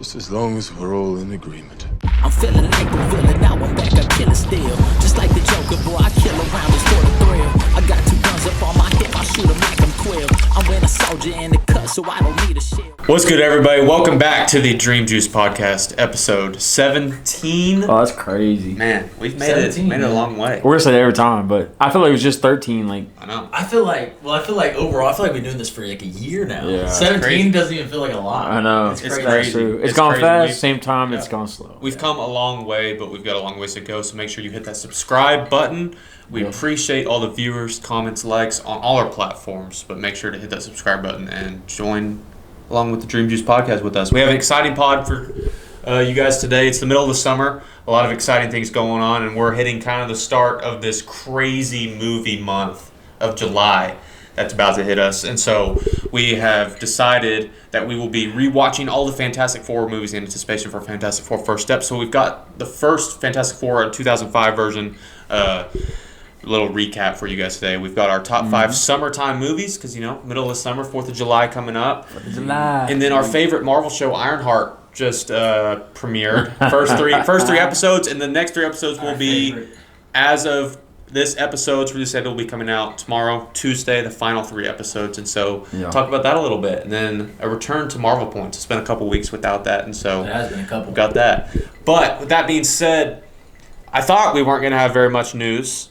Just as long as we're all in agreement. I'm feeling like the villain, now I'm back, I kill it still. Just like the Joker, boy, I kill around just for the thrill. I got 2 guns up on my hip, I shoot 'em like I'm Quill. I'm wearing a soldier in the cut, so I don't need a shield. What's good, everybody? Welcome back to the Dream Juice Podcast, episode 17. Oh, that's crazy. Man, we've made it a long way. We're gonna say that every time, but I feel like it was just 13. Like, I know. I feel like overall, I feel like we've been doing this for like a year now. Yeah. 17 doesn't even feel like a lot. I know. It's That's crazy. true. It's It's gone crazy. fast. Same time, it's gone slow. We've come a long way, but we've got a long ways to go, so make sure you hit that subscribe button. We appreciate all the viewers, comments, likes on all our platforms, but make sure to hit that subscribe button and join along with the Dream Juice Podcast with us. We have an exciting pod for you guys today. It's the middle of the summer. A lot of exciting things going on, and we're hitting kind of the start of this crazy movie month of July that's about to hit us. And so we have decided that we will be rewatching all the Fantastic Four movies in anticipation for Fantastic Four First Step. So we've got the first Fantastic Four 2005 version. Little recap for you guys today. We've got our top 5 summertime movies because, middle of the summer, 4th of July coming up. 4th of July. And then our favorite Marvel show, Ironheart, just premiered. First three episodes, and the next 3 episodes will be, as of this episode's release date, will be coming out tomorrow, Tuesday, the final 3 episodes. And so talk about that a little bit. And then a return to Marvel Points. It's been a couple weeks without that, and so It has been a couple. got that. But with that being said, I thought we weren't going to have very much news,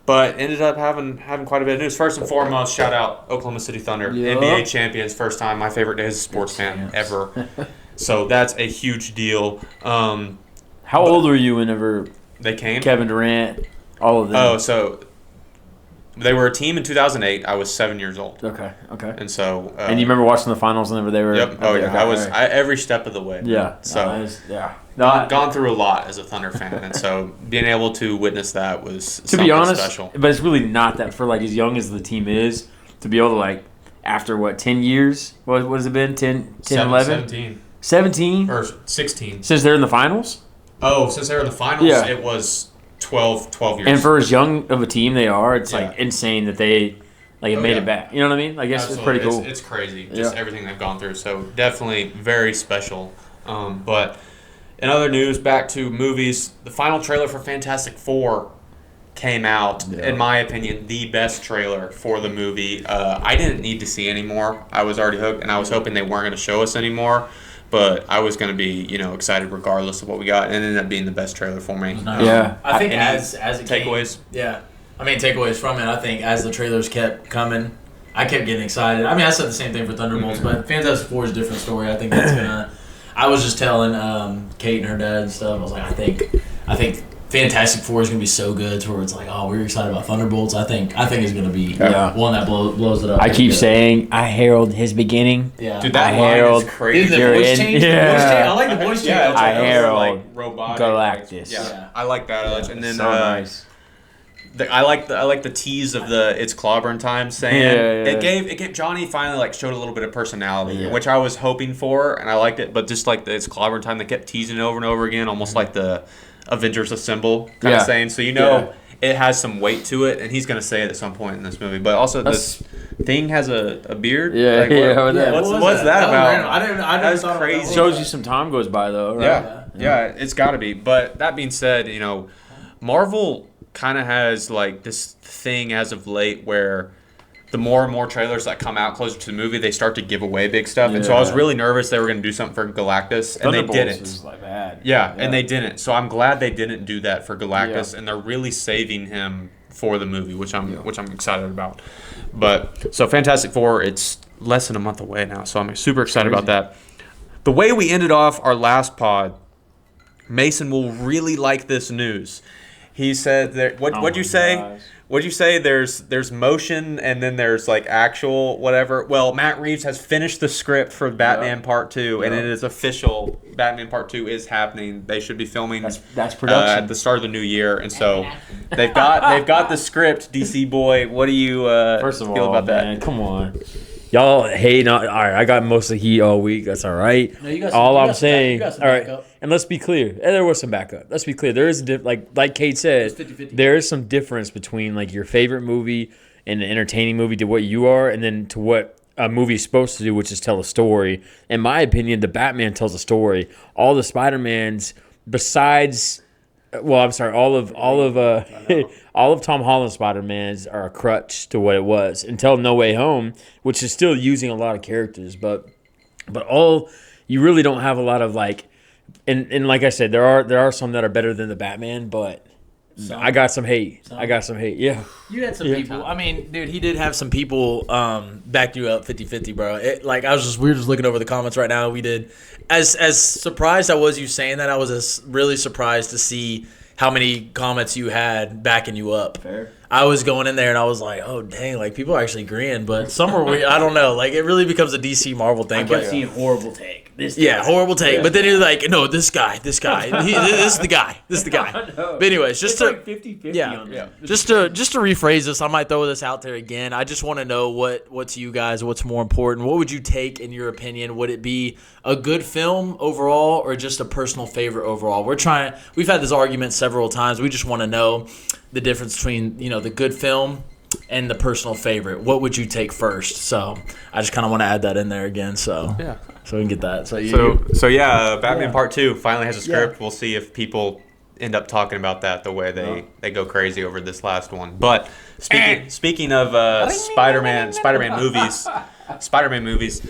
but ended up having quite a bit of news. First and foremost, shout out Oklahoma City Thunder, NBA champions, first time. My favorite day as a sports fan ever. So that's a huge deal. How old were you whenever they came? Kevin Durant, all of them? Oh, so they were a team in 2008. I was 7 years old. Okay. And so. And you remember watching the finals whenever they were? Yep. Oh yeah. Okay, I every step of the way. Yeah. So. Gone through a lot as a Thunder fan, and so being able to witness that was to be honest special. But it's really not that for like as young as the team is to be able to like after 10 years? What has it been? 10 11? 17 or 16 since they're in the finals? Oh, since they were in the finals, it was 12 years. And for as young of a team they are, it's like insane that they made it back. You know what I mean? I guess it's pretty cool. It's crazy, just everything they've gone through. So definitely very special. But in other news, back to movies, the final trailer for Fantastic Four came out. Yeah. In my opinion, the best trailer for the movie. I didn't need to see any more. I was already hooked, and I was hoping they weren't going to show us anymore. But I was going to be, excited regardless of what we got, and it ended up being the best trailer for me. Yeah, I think as it takeaways. Takeaways from it. I think as the trailers kept coming, I kept getting excited. I mean, I said the same thing for Thunderbolts, but Fantastic Four is a different story. I think that's gonna. I was just telling Kate and her dad and stuff. I was like, I think Fantastic Four is gonna be so good to where it's like, oh, we're excited about Thunderbolts. I think it's gonna be one that blows it up. I keep saying, I herald his beginning. Yeah, dude, that line is crazy. The voice change? Yeah. I like the voice change. Yeah, I herald robotic, Galactus. I like that. Yeah, and then so nice. I like the tease of the it's clobbering time saying it gave Johnny finally showed a little bit of personality, which I was hoping for, and I liked it. But just like the it's clobbering time, they kept teasing it over and over again, almost like the Avengers Assemble kind of saying. So it has some weight to it, and he's gonna say it at some point in this movie. But also this thing has a beard. What's that about? I didn't That's thought crazy. About Shows you some time goes by though, right? Yeah, it's got to be. But that being said, Marvel kind of has this thing as of late where the more and more trailers that come out closer to the movie, they start to give away big stuff. And so I was really nervous they were going to do something for Galactus, and they didn't. Was bad. Yeah, and they didn't. So I'm glad they didn't do that for Galactus, and they're really saving him for the movie, which I'm excited about. But so Fantastic Four, it's less than a month away now, so I'm super excited about that. The way we ended off our last pod, Mason will really like this news. He said that what'd you say? Gosh. What'd you say? There's motion and then there's actual whatever. Well, Matt Reeves has finished the script for Batman Part 2, and it is official. Batman Part 2 is happening. They should be filming that's production at the start of the new year, and so they've got the script. DC boy, what do you First of feel all, about man, that? come on. Y'all hate all right. I got most of the heat all week. That's all right. No, you got all some, I'm saying. all right. backup. And let's be clear. And there was some backup. Let's be clear. There is like Kate said. 50-50. There is some difference between your favorite movie and an entertaining movie to what you are, and then to what a movie's supposed to do, which is tell a story. In my opinion, the Batman tells a story. All the Spider-Mans, besides, well, I'm sorry, all of all of Tom Holland's Spider-Mans are a crutch to what it was until No Way Home, which is still using a lot of characters, but all you really don't have a lot of like, and like I said, there are some that are better than the Batman, but. I got some hate. Yeah. You had some people. I mean, dude, he did have some people back you up 50-50, bro. We were just looking over the comments right now. We did. As surprised I was you saying that, I was really surprised to see how many comments you had backing you up. Fair. I was going in there and I was like, oh, dang, like people are actually agreeing, but some are weird. I don't know. Like it really becomes a DC Marvel thing. I kept seeing horrible take. Horrible take. Yeah. But then you're like, no, this guy. This is the guy. But anyways, just like 50-50 on that. Just to rephrase this, I might throw this out there again. I just want to know what to you guys, what's more important. What would you take in your opinion? Would it be a good film overall or just a personal favorite overall? We've had this argument several times. We just want to know the difference between, the good film and the personal favorite. What would you take first? So I just kind of want to add that in there again. So yeah. So we can get that. Batman Part 2 finally has a script. Yeah. We'll see if people end up talking about that the way they go crazy over this last one. But speaking of Spider-Man movies,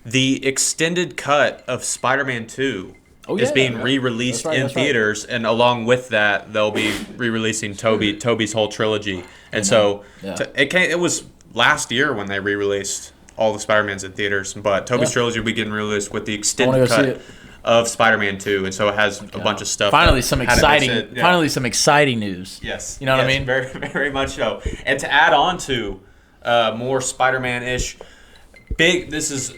the extended cut of Spider-Man 2 is being re-released in theaters, and along with that, they'll be re-releasing Toby's whole trilogy. And it was last year when they re-released all the Spider-Mans in theaters, but Toby's trilogy will be getting released with the extended cut of Spider-Man 2, and so it has a bunch of stuff. Finally, some exciting news. Yes, you know what I mean. Very, very much so. And to add on to more Spider-Man-ish, this is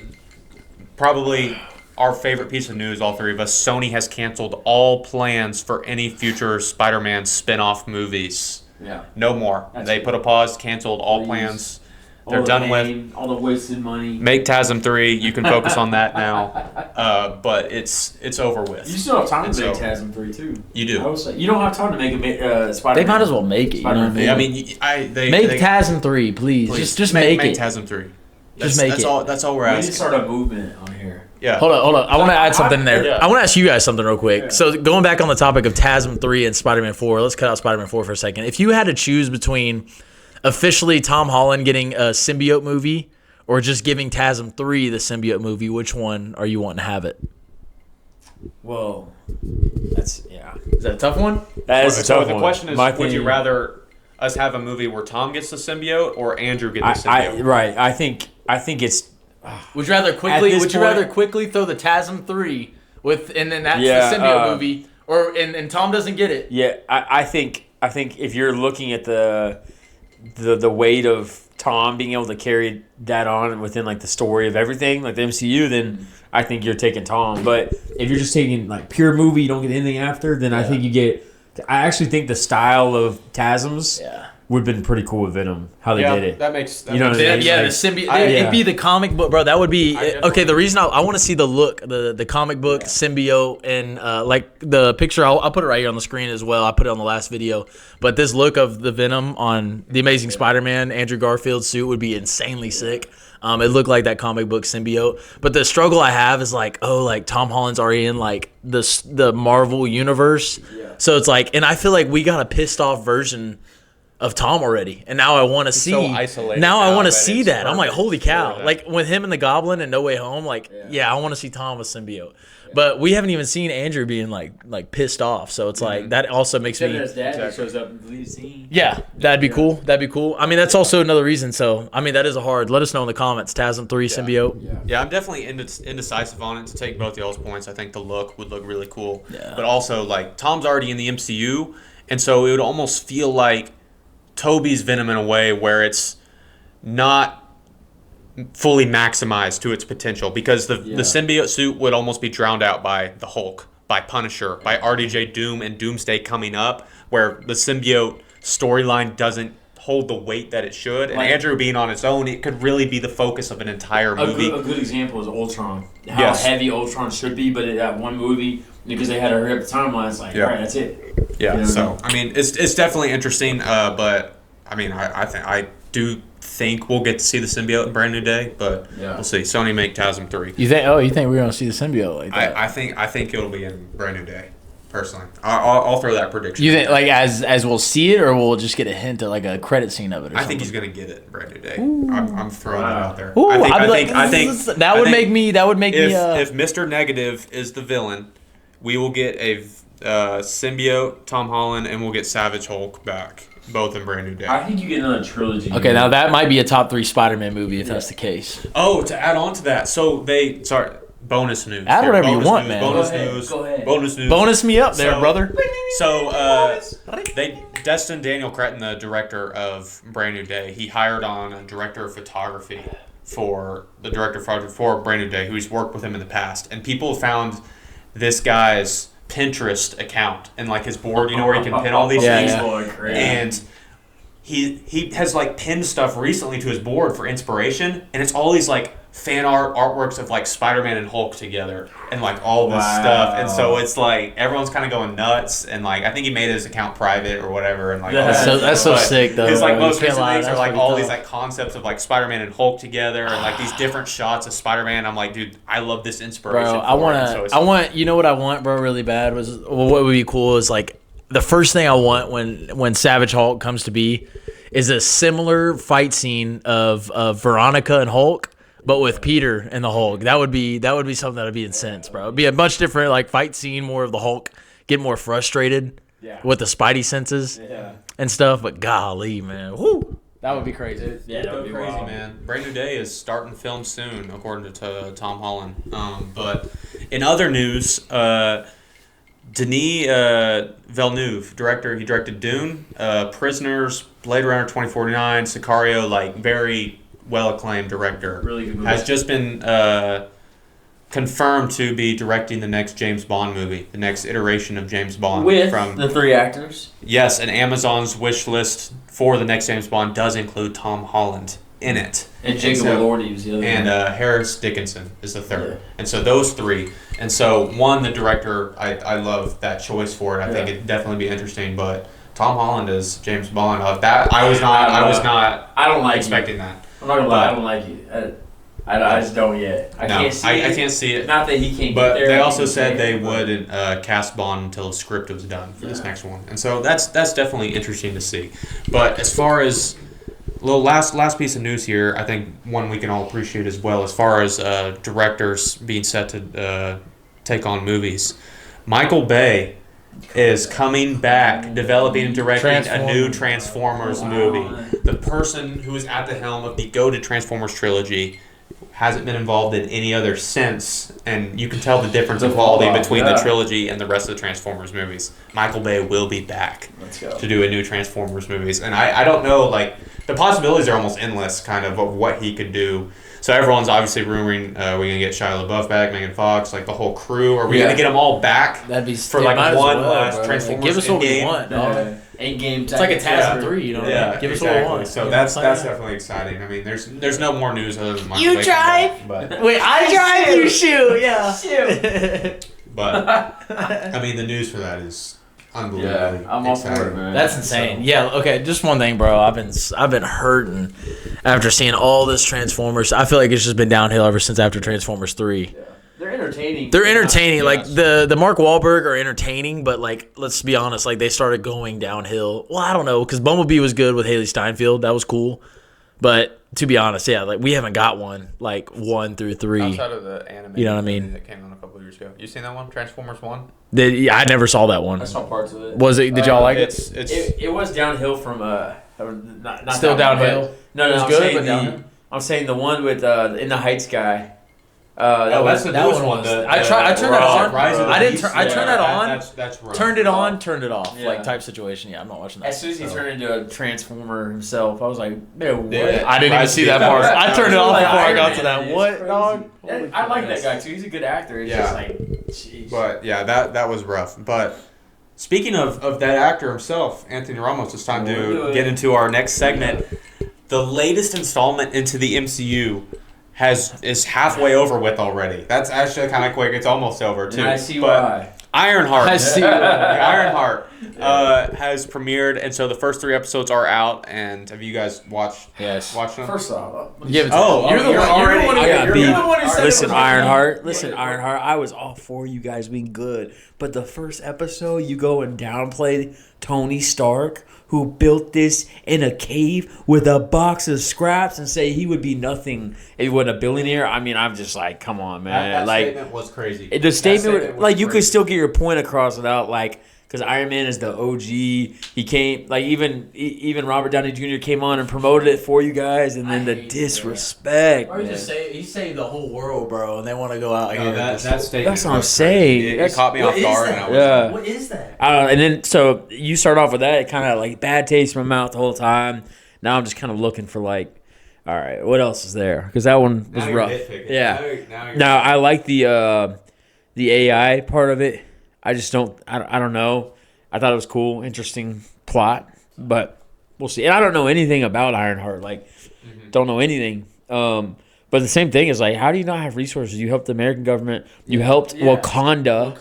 probably our favorite piece of news. All three of us. Sony has canceled all plans for any future Spider-Man spin-off movies. Yeah, no more. They put a pause, canceled all plans. They're done with all the wasted money. Make TASM 3. You can focus on that now. But it's over with. You still have time to make TASM 3 too. You do. I would say you don't have time to make a Spider-Man. They might as well make it. You know what I mean? Make TASM 3, please. Just make it. TASM 3. Just make it. That's all we're asking. We need to start a movement on here. Yeah. Hold on. I want to add something there. Yeah. I want to ask you guys something real quick. Yeah. So going back on the topic of TASM 3 and Spider-Man 4, let's cut out Spider-Man 4 for a second. If you had to choose between officially Tom Holland getting a symbiote movie or just giving TASM 3 the symbiote movie, which one are you wanting to have it? Whoa. Is that a tough one? That is a tough one. The question is, would you rather us have a movie where Tom gets the symbiote or Andrew gets the symbiote? I think it's. Would you rather quickly throw the TASM 3 and then that's the symbiote movie, and Tom doesn't get it? Yeah, I think if you're looking at the weight of Tom being able to carry that on within like the story of everything, like the MCU, then I think you're taking Tom. But if you're just taking like pure movie, you don't get anything after, then I think you get. I actually think the style of TASMs would have been pretty cool with Venom, how they did it. That makes you know what I mean? Yeah, the symbiote. It'd be the comic book, bro. That would be okay. The reason I want to see the look, the comic book symbiote, and like the picture. I'll put it right here on the screen as well. I put it on the last video. But this look of the Venom on the Amazing Spider-Man Andrew Garfield suit would be insanely sick. It looked like that comic book symbiote. But the struggle I have is like Tom Holland's already in like the Marvel universe. Yeah. So it's like, and I feel like we got a pissed off version of Tom already, and now I want to see. So isolated now I want to see that. I'm like, holy cow! Like with him and the Goblin and No Way Home, like I want to see Tom with symbiote. Yeah. But we haven't even seen Andrew being like pissed off. So it's like that also makes me. His dad shows up in the scene. Yeah, that'd be cool. That'd be cool. I mean, that's also another reason. So I mean, that is a hard. Let us know in the comments. TASM 3 symbiote. Yeah, I'm definitely indecisive on it. To take both y'all's points, I think the look would look really cool. Yeah. But also like Tom's already in the MCU, and so it would almost feel like Toby's Venom in a way where it's not fully maximized to its potential, because the symbiote suit would almost be drowned out by the Hulk, by Punisher, by RDJ Doom and Doomsday coming up, where the symbiote storyline doesn't hold the weight that it should. And Andrew being on its own, it could really be the focus of an entire movie. A good example is Ultron. How heavy Ultron should be, but that one movie, because they had to hurry up the timeline, it's like, all right, that's it. Yeah, so I mean, it's definitely interesting, but I mean, I do think we'll get to see the symbiote in Brand New Day, but we'll see. Sony make TASM 3. You think? Oh, you think we're gonna see the symbiote like that? I think it'll be in Brand New Day. Personally, I'll throw that prediction. You think like as we'll see it, or we'll just get a hint of like a credit scene of it? Or I think he's gonna get it in Brand New Day. I'm throwing it out there. Ooh, I think that would make me. That would make me. If Mr. Negative is the villain, we will get a symbiote, Tom Holland, and we'll get Savage Hulk back, both in Brand New Day. I think you get another trilogy. Okay, now that might be a top 3 Spider-Man movie if that's the case. Oh, to add on to that, bonus news. Add whatever you want, news, man. Bonus Go ahead, news. go ahead. Bonus news. Bonus me up there, So- brother. So they destined Daniel Cretton, the director of Brand New Day. He hired on a director of photography for Brand New Day, who's worked with him in the past. And people found this guy's Pinterest account and like his board, where you can pin all these things. And he has like pinned stuff recently to his board for inspiration, and it's all these like fan artworks of like Spider-Man and Hulk together and like all this stuff. And so it's like everyone's kind of going nuts, and like I think he made his account private or whatever, and like That's so sick though. his like bro. most You can't recent lie, things are that's like pretty all tough. these like concepts of like Spider-Man and Hulk together, and like these different shots of Spider-Man. I'm like, dude, I love this inspiration. Bro, for it. I want. You know what I want, bro? Really bad was what would be cool is like the first thing I want when Savage Hulk comes to be is a similar fight scene of Veronica and Hulk, but with Peter and the Hulk. That would be something that would be intense, bro. It'd be a much different like fight scene, more of the Hulk get more frustrated with the Spidey senses and stuff. But golly, man, whoo, that would be crazy. Yeah, that would be crazy, wild. man. Brand New Day is starting film soon, according to Tom Holland. But in other news, Denis Villeneuve, director, he directed Dune, Prisoners, Blade Runner 2049, Sicario, like very well acclaimed director. Really good movie. Has just been confirmed to be directing the next James Bond movie, the next iteration of James Bond. With from the 3 actors. Yes, and Amazon's wish list for the next James Bond does include Tom Holland in it. And Jacob Elordi was the other And one. Harris Dickinson is the third. Yeah. And so those 3. And so, the director, I love that choice for it. I think it'd definitely be interesting. But Tom Holland is James Bond. I was not I don't like expecting that. I'm not gonna lie, I don't like you. I just don't yet. I can't see it. I can't see it. Not that he can't But get there. they I also can said say they it, but- wouldn't cast Bond until the script was done for this next one. And so that's definitely interesting to see. But as far as last piece of news here, I think one we can all appreciate as well, as far as directors being set to take on movies. Michael Bay is coming back, developing and directing a new Transformers movie. The person who is at the helm of the goated Transformers trilogy hasn't been involved in any other since, and you can tell the difference in quality between the trilogy and the rest of the Transformers movies. Michael Bay will be back to do a new Transformers movies, and I don't know, like, the possibilities are almost endless, kind of what he could do. So everyone's obviously rumoring we're gonna get Shia LaBeouf back, Megan Fox, like the whole crew. Are we gonna get them all back? That'd be for like might as one well, last bro. Transformers Like, give us what we Endgame? want, dog. Endgame. It's like a TASM 3, you know? Yeah, Give us exactly. what we want. So You know that's what I'm saying? definitely exciting. I mean, there's no more news other than Michael You Bay drive? coming back, but Wait, I drive, you shoot, yeah. but I mean the news for that is unbelievably I'm all exciting. for it, man. That's insane. Yeah, okay, just one thing, bro. I've been hurting after seeing all this Transformers. I feel like it's just been downhill ever since after Transformers 3. They're entertaining. They're entertaining. Like the Mark Wahlberg are entertaining, but like let's be honest, like they started going downhill. Well, I don't know, because Bumblebee was good with Haley Steinfeld. That was cool. But to be honest, yeah, like we haven't got one like 1 through 3. Outside of the anime, You know what I mean? that came out a couple of years ago. You seen that one, Transformers 1? Yeah, I never saw that one. I saw parts of it. Was it? Did y'all like it? It's It was downhill from not Still that one, downhill? but- No, It was I'm good, saying but downhill? I'm saying the one with In the Heights guy. that's the newest one. I turned that on. Rise of the I didn't. Beasts. I turned that on. That's rough. Turned it on. Turned it off. Yeah. Like type situation. Yeah, I'm not watching that. As soon as he So. turned into a transformer himself, I was like, man, what? Yeah. I didn't even Rise see of the that part. Beasts. I turned it off Like before I Iron got Man, to that. it's What, crazy. dog? I like that guy too. He's a good actor. It's just like, jeez. But yeah, that was rough. But speaking of that actor himself, Anthony Ramos, it's time to get into our next segment. The latest installment into the MCU is halfway over with already. That's actually kind of quick. It's almost over too. And I see But why. Ironheart. I see. Ironheart has premiered, and so the first 3 episodes are out. And have you guys watched them? First off, Give it to Oh, you're the you're one. already- You're the one. I got You're beat. the one who said Listen, it was Ironheart. Listen, Ironheart. I was all for you guys being good, but the first episode, you go and downplay Tony Stark, who built this in a cave with a box of scraps, and say he would be nothing if he wasn't a billionaire. I mean, I'm just like, come on, man. That like statement was crazy. the statement, was like you could crazy. still get your point across without like. Because Iron Man is the OG. He came like even Robert Downey Jr. came on and promoted it for you guys, and then the disrespect. Or just say he saved the whole world, bro, and they want to go out here. that statement. That's what I'm was saying. crazy. It That's- caught me off What is guard. that? And I was Yeah. What is that? I don't know. And then so you start off with that, it kind of like bad taste in my mouth the whole time. Now I'm just kind of looking for like, all right, what else is there? Because that one was Now you're rough. nitpicking. Yeah. Now you're Now I like the AI part of it. I just don't. I don't know. I thought it was cool, interesting plot, but we'll see. And I don't know anything about Ironheart. Like, don't know anything. But the same thing is like, how do you not have resources? You helped the American government. You helped Wakanda.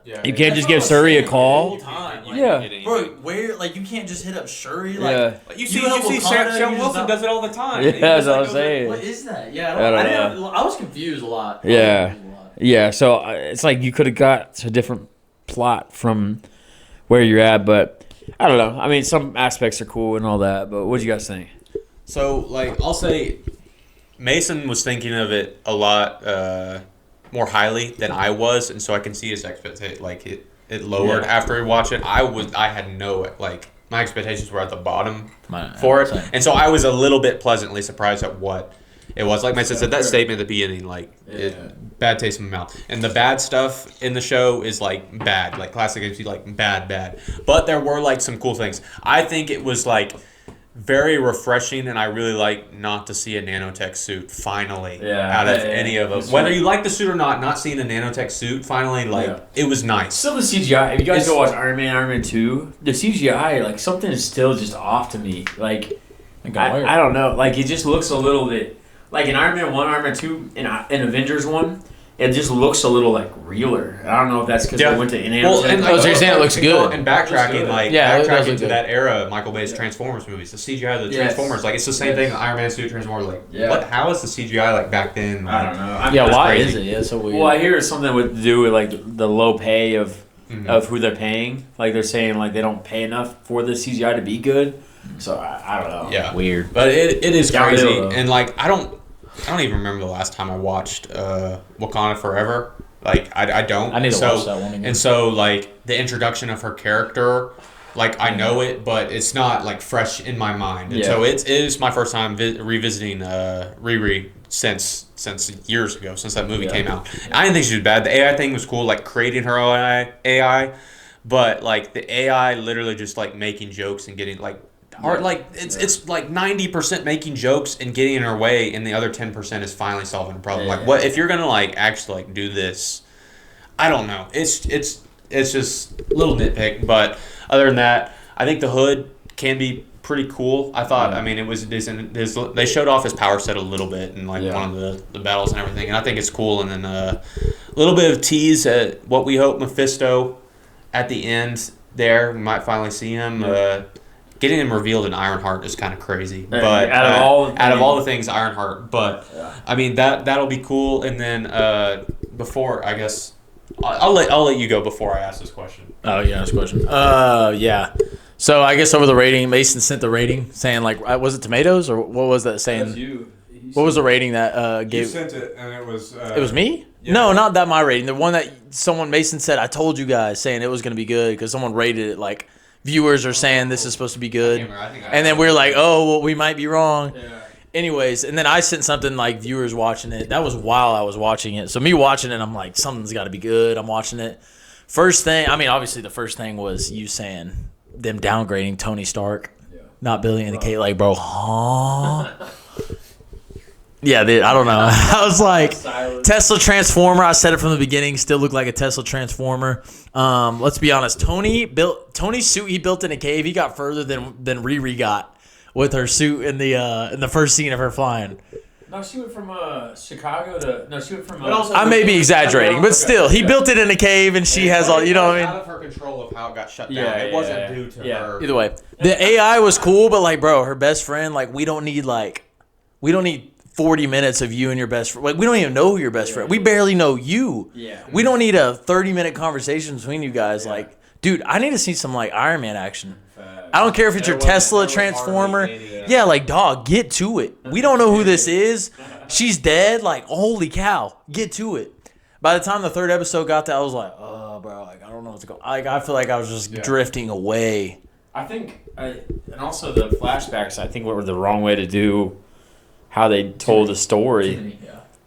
Yeah. You can't just give Surrey a call. Yeah. Bro, where like you can't just hit up Shuri like Yeah. You see, help Wakanda, Sam you Wilson just does it all the time. Yeah, He that's just, what I'm goes, saying. what is that? Yeah, I don't I was confused a lot. Yeah. Yeah, so it's like you could have got a different plot from where you're at, but I don't know. I mean, some aspects are cool and all that, but what do you guys think? So, like, I'll say Mason was thinking of it a lot more highly than I was, and so I can see his expectation. Like, it lowered after he watched it. I had no, like, my expectations were at the bottom for it, same. and so I was a little bit pleasantly surprised at what it was. Like Mason said, that statement at the beginning, like, bad taste in my mouth. And the bad stuff in the show is, like, bad. Like, classic MC, like, bad. But there were, like, some cool things. I think it was, like, very refreshing, and I really like not to see a nanotech suit finally out of any of them. Whether you like the suit or not seeing a nanotech suit finally, like, it was nice. Still the CGI. If you guys go watch Iron Man 2, the CGI, like, something is still just off to me. Like, I don't know. Like, it just looks a little bit... Like, in Iron Man 1, Iron Man 2, in Avengers 1... It just looks a little like realer. I don't know if that's because they went to in-animation. Well, and so you're saying it looks good. And backtracking, like Yeah, it does backtracking look to good. that era, Michael Bay's Transformers movies, the CGI of the Transformers, like it's the same thing. Iron Man suit Transformers, like what? How is the CGI like back then? Like, I don't know. Yeah, why crazy. is it? Yeah, it's so weird. Well, I hear it's something to do with like the low pay of who they're paying. Like they're saying like they don't pay enough for the CGI to be good. So I don't know. Yeah, weird. But it is Downhill, crazy, though. and like I don't even remember the last time I watched Wakanda Forever. Like I don't. I need to so, watch that one again. And so like the introduction of her character, like I know it, but it's not like fresh in my mind. And so it is my first time revisiting Riri since years ago, since that movie came out. I didn't think she was bad. The AI thing was cool, like creating her own AI, but like the AI literally just like making jokes and getting like. Like it's like 90% making jokes and getting in her way, and the other 10% is finally solving a problem. Like what if you're gonna like actually like do this? I don't know. It's just a little nitpick, but other than that, I think the hood can be pretty cool. I thought. I mean, it was they showed off his power set a little bit in like one of the battles and everything, and I think it's cool. And then a little bit of tease at what we hope Mephisto at the end there. We might finally see him. Getting him revealed in Ironheart is kind of crazy, but out of all the things, Ironheart. But I mean that'll be cool. And then before, I guess I'll let you go before I ask this question. Oh yeah, that's a question. Yeah. So I guess over the rating, Mason sent the rating saying like, was it tomatoes or what was that saying? What was the rating that gave? You sent it, and it was. It was me? Yeah. No, not that my rating. The one that Mason said, I told you guys, saying it was going to be good because someone rated it like. Viewers are saying this is supposed to be good, and then we're like, oh, well, we might be wrong. Yeah. Anyways, and then I sent something like viewers watching it. That was while I was watching it. So me watching it, I'm like, something's got to be good. I'm watching it. First thing, I mean, obviously the first thing was you saying them downgrading Tony Stark, not Billy and the Kate. Like, bro, huh? Yeah, dude, I don't know. I was like, Tesla Transformer. I said it from the beginning. Still looked like a Tesla Transformer. Let's be honest. Tony's suit he built in a cave. He got further than Riri got with her suit in the first scene of her flying. No, she went from Chicago to. No, she went from. I may be exaggerating, but still, he built it in a cave, and she has all. You know what I mean? Out of her control of how it got shut down. Yeah, It wasn't due to her. Either way, the AI was cool, but like, bro, her best friend, like, we don't need 40 minutes of you and your best friend. Like, we don't even know who your best friend. We barely know you. Yeah. We don't need a 30-minute conversation between you guys. Like, dude, I need to see some like Iron Man action. I don't care if it's your Tesla Transformer. Yeah, like, dog, get to it. We don't know who this is. She's dead. Like, holy cow, get to it. By the time the third episode got there, I was like, oh, bro, like, I don't know what's going on. Like, I feel like I was just drifting away. I think, and also the flashbacks, I think were the wrong way to do how they told the story.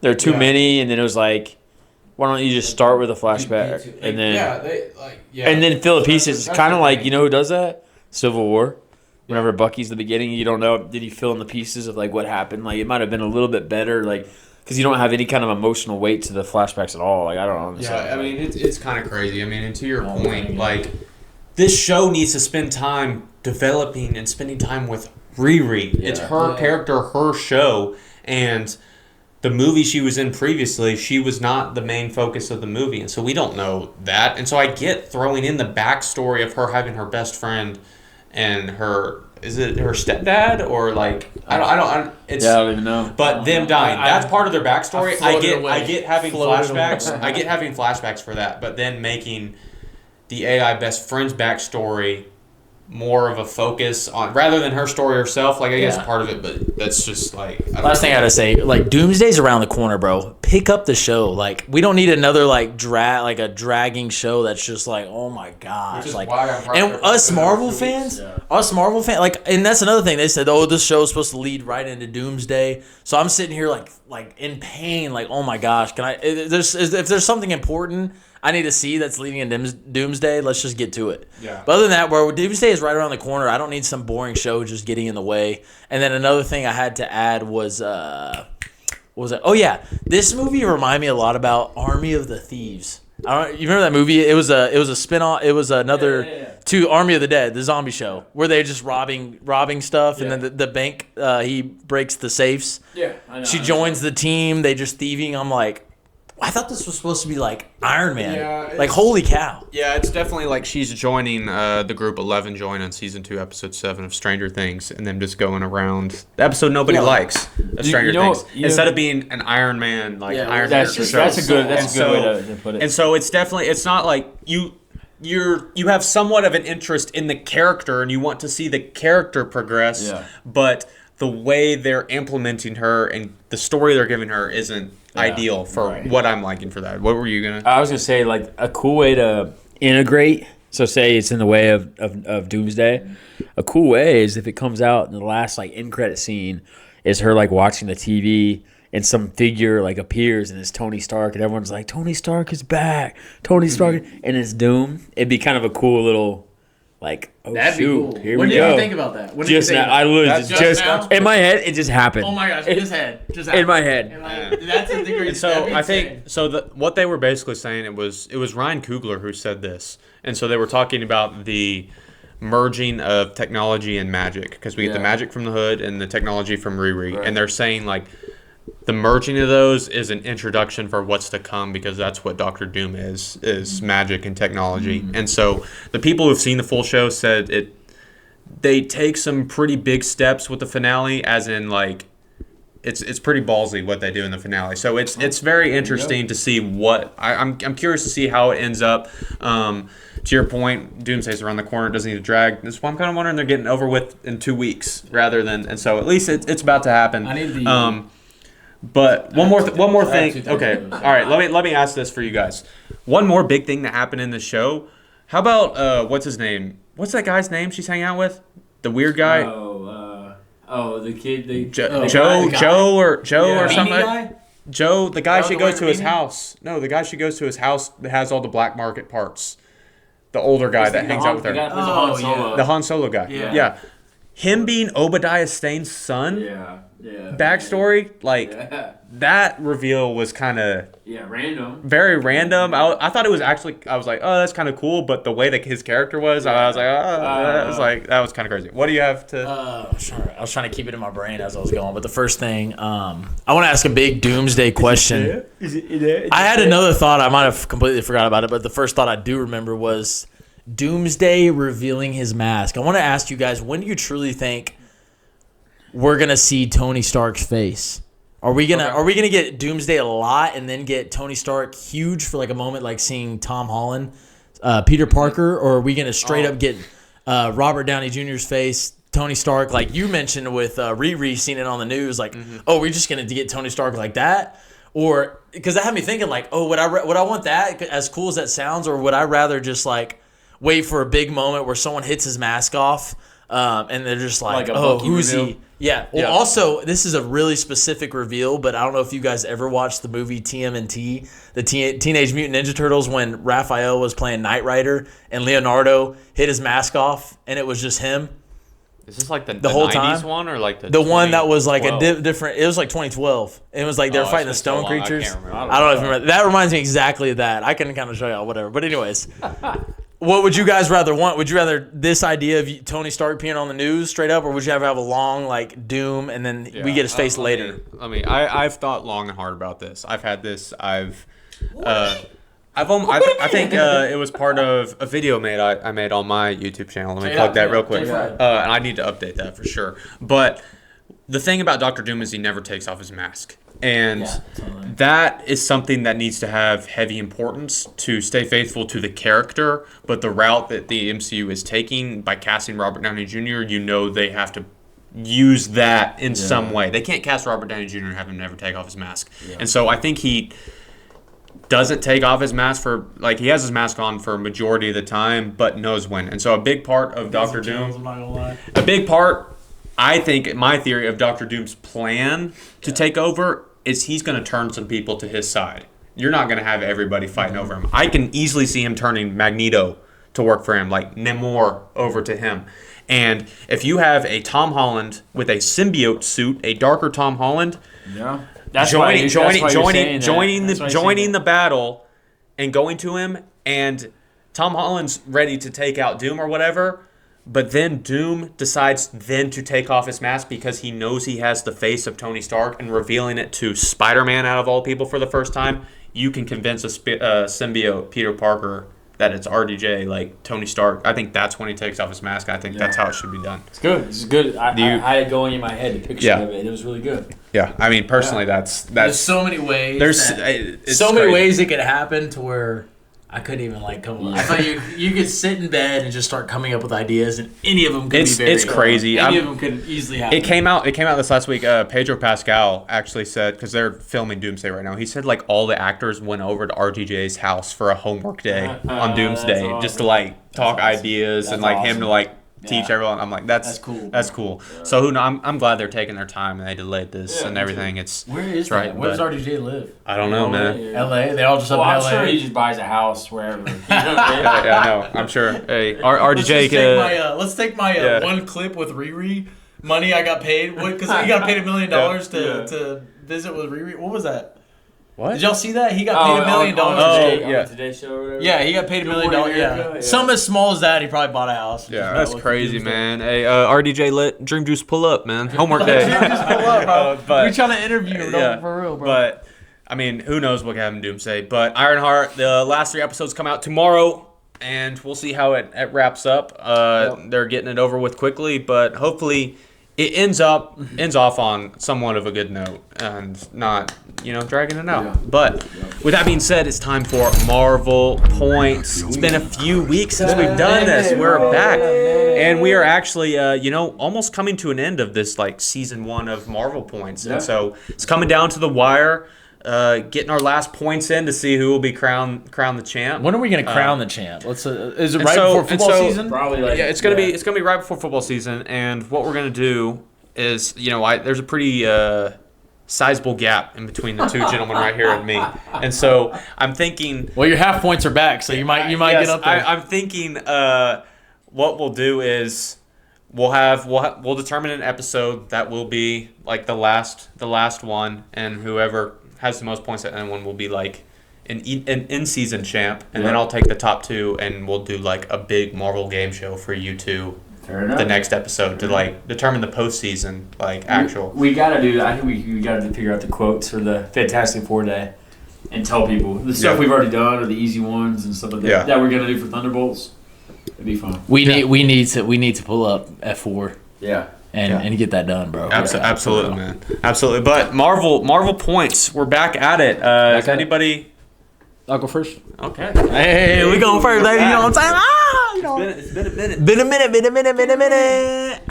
There are too many, and then it was like, why don't you just start with a flashback and then and then fill the pieces? It's kind of like, you know who does that? Civil War. Whenever Bucky's the beginning, you don't know, did he fill in the pieces of like what happened? Like, it might have been a little bit better, like, because you don't have any kind of emotional weight to the flashbacks at all. Like, I don't understand. Yeah, I mean, it's kind of crazy. I mean, and to your point, like, this show needs to spend time developing and spending time with Riri. It's her character, her show, and the movie she was in previously, she was not the main focus of the movie, and so we don't know that. And so I get throwing in the backstory of her having her best friend and her, is it her stepdad or like I don't even know. But them dying, that's part of their backstory. I get having Floated flashbacks. away. I get having flashbacks for that, but then making the AI best friend's backstory more of a focus on rather than her story herself. Like, I guess part of it, but that's just like Last thing I gotta say, like, Doomsday's around the corner, bro. Pick up the show. Like, we don't need another like a dragging show that's just like, oh my gosh, like. And us Marvel fans, like, and that's another thing. They said, oh, this show is supposed to lead right into Doomsday. So I'm sitting here like in pain, like, oh my gosh, can I? If there's something important I need to see that's leading into Doomsday, let's just get to it. Yeah. But other than that, bro, Doomsday is right around the corner. I don't need some boring show just getting in the way. And then another thing I had to add was, what was it? Oh yeah, this movie reminded me a lot about Army of the Thieves. You remember that movie? It was a spinoff. It was another to Army of the Dead, the zombie show, where they're just robbing stuff, and then the bank he breaks the safes. Yeah, I know. She joins the team. They just thieving. I'm like, I thought this was supposed to be like Iron Man. Yeah, like, holy cow. Yeah, it's definitely like she's joining the group 11 join on season 2, episode 7 of Stranger Things, and then just going around the episode nobody likes of Stranger Things instead of being an Iron Man Iron Man. That's a good way to put it. And so it's not like you have somewhat of an interest in the character and you want to see the character progress, but the way they're implementing her and the story they're giving her isn't ideal for what I'm liking for that. What were you gonna? I was gonna say, like, a cool way to integrate. So say it's in the way of Doomsday. A cool way is if it comes out and the last like end credit scene is her like watching the TV and some figure like appears and it's Tony Stark and everyone's like, Tony Stark is back. Tony Stark, and it's Doom. It'd be kind of a cool little. Like, oh, That'd be shoot, cool. here When we did go. you think about that? When did Just you think now, I literally That's just now? in my head, it just happened. Oh my gosh, in his head. Just In my head. And like, that's a thing. And so I think what they were basically saying it was Ryan Coogler who said this, and so they were talking about the merging of technology and magic because we get the magic from the Hood and the technology from Riri, and they're saying like the merging of those is an introduction for what's to come because that's what Doctor Doom is magic and technology. And so the people who've seen the full show said they take some pretty big steps with the finale, as in like it's pretty ballsy what they do in the finale. So it's very interesting to see what I'm curious to see how it ends up. To your point, Doomsday's around the corner. It doesn't need to drag. That's why I'm kind of wondering they're getting over with in 2 weeks rather than, and so at least it's about to happen. I need the. But one more thing. Okay, all right. Let me ask this for you guys. One more big thing that happened in the show. How about what's his name? What's that guy's name she's hanging out with? The weird guy. The kid. Joe or something. Guy? Joe, the guy she the goes to his beanie? house. No, the guy she goes to his house that has all the black market parts. The older guy that hangs out with her. The Han Solo guy. Yeah. Him being Obadiah Stane's son. Yeah. Backstory, like that reveal was kind of random. very random. I thought it was actually, I was like, oh, that's kind of cool, but the way that his character was, I was like, that was kind of crazy. What do you have to? I was trying to keep it in my brain as I was going, but the first thing, I want to ask a big doomsday question. I had another thought. I might have completely forgot about it, but the first thought I do remember was Doomsday revealing his mask. I want to ask you guys, when do you truly think we're gonna see Tony Stark's face? Are we gonna get Doomsday a lot and then get Tony Stark huge for like a moment, like seeing Tom Holland, Peter Parker, or are we gonna straight up get Robert Downey Jr.'s face, Tony Stark, like you mentioned with Riri seeing it on the news, like oh, we're just gonna get Tony Stark like that, or because that had me thinking like, oh, would I want that, as cool as that sounds, or would I rather just like wait for a big moment where someone hits his mask off and they're just like oh, who's he? Yeah. Well, also, this is a really specific reveal, but I don't know if you guys ever watched the movie TMNT, the Teenage Mutant Ninja Turtles, when Raphael was playing Knight Rider and Leonardo hit his mask off and it was just him. Is this like the whole 90s time? one or like the one that was like a different? It was like 2012. It was like they're fighting the stone creatures. I can't remember. I don't know if you remember. That reminds me exactly of that. I can kind of show y'all whatever. But anyways. What would you guys rather want? Would you rather this idea of Tony Stark being on the news straight up, or would you have a long like doom and then we get his face later? I've thought long and hard about this. I've had this. I think it was part of a video I made on my YouTube channel. Let me plug that real quick. And I need to update that for sure. But the thing about Doctor Doom is he never takes off his mask. And that is something that needs to have heavy importance to stay faithful to the character. But the route that the MCU is taking by casting Robert Downey Jr., you know they have to use that in some way. They can't cast Robert Downey Jr. and have him never take off his mask. Yeah. And so I think he doesn't take off his mask for, like, he has his mask on for a majority of the time, but knows when. And so a big part of Doctor Doom, a big part, I think, my theory of Doctor Doom's plan to take over is he's going to turn some people to his side. You're not going to have everybody fighting over him. I can easily see him turning Magneto to work for him, like Namor over to him. And if you have a Tom Holland with a symbiote suit, a darker Tom Holland, joining the battle and going to him, and Tom Holland's ready to take out Doom or whatever, but then Doom decides then to take off his mask because he knows he has the face of Tony Stark, and revealing it to Spider-Man out of all people for the first time, you can convince a symbiote Peter Parker that it's RDJ, like Tony Stark. I think that's when he takes off his mask. I think that's how it should be done. It's good. It's good. I had it going in my head, the picture of it, and it was really good. Yeah, I mean, personally, that's there's so many ways. It's so many crazy. ways it could happen to where I couldn't even like come up. I thought you could sit in bed and just start coming up with ideas, and any of them could be very. It's crazy. Any of them could easily happen. It came out this last week. Pedro Pascal actually said, because they're filming Doomsday right now, he said like all the actors went over to RDJ's house for a homework day on Doomsday, awesome. Just to like talk ideas and like him to like teach everyone. I'm like, that's cool. That's cool. Yeah. So I'm glad they're taking their time and they delayed this and everything. It's where is that? Right, where does RDJ live? I don't know, man. LA. They all just up in LA. I'm sure he just buys a house wherever. Yeah, I know. I'm sure. Hey, RDJ. Let's take my one clip with Riri. Money I got paid because he got paid $1 million to visit with Riri. What was that? What? Did y'all see that? He got paid $1 million. On Today Show or whatever? Yeah, he got paid $1 million. Yeah. Something as small as that, he probably bought a house. Yeah, that's crazy, man. Hey, RDJ, let Dream Juice pull up, man. Homework day. Dream Juice pull up, bro. We're trying to interview him for real, bro. But, I mean, who knows what happened in Doomsday. But Ironheart, the last 3 episodes come out tomorrow, and we'll see how it wraps up. They're getting it over with quickly, but hopefully it ends off on somewhat of a good note and not, dragging it out. Yeah. But with that being said, it's time for Marvel Points. It's been a few weeks since we've done this. We're back. And we are actually, almost coming to an end of this, like, season 1 of Marvel Points. Yeah. And so it's coming down to the wire, getting our last points in to see who will be crowned the champ. When are we going to crown the champ? Is it right before football season? Probably. It's gonna be right before football season. And what we're gonna do is, there's a pretty sizable gap in between the two gentlemen right here and me, and so I'm thinking. Well, your half points are back, so you might get up there. I'm thinking what we'll do is we'll determine an episode that will be like the last one, and whoever has the most points at the end one will be like an in-season champ, and then I'll take the top 2, and we'll do like a big Marvel game show for you two. The next episode to like determine the postseason actual. We gotta do that. I think we gotta figure out the quotes for the Fantastic Four Day and tell people the stuff we've already done or the easy ones and stuff like that that we're gonna do for Thunderbolts. It'd be fun. We need to pull up F4. Yeah. And get that done, bro. Absolutely, man. Absolutely. But Marvel points. We're back at it. Is anybody? I'll go first. Okay. Hey, we going first, baby. You know what I'm saying? It's been a minute. Been a minute.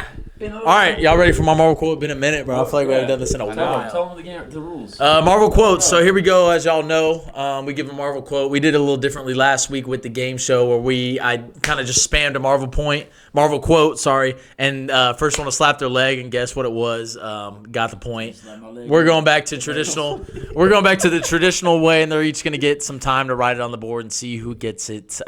All right, y'all ready for my Marvel quote? Been a minute, bro. I feel like we haven't done this in a while. Tell them the rules. Marvel quotes. So here we go. As y'all know, we give a Marvel quote. We did it a little differently last week with the game show where I kind of just spammed a Marvel quote. Sorry, and first one to slap their leg and guess what it was. Got the point. We're going back to traditional. We're going back to the traditional way, and they're each going to get some time to write it on the board and see who gets it.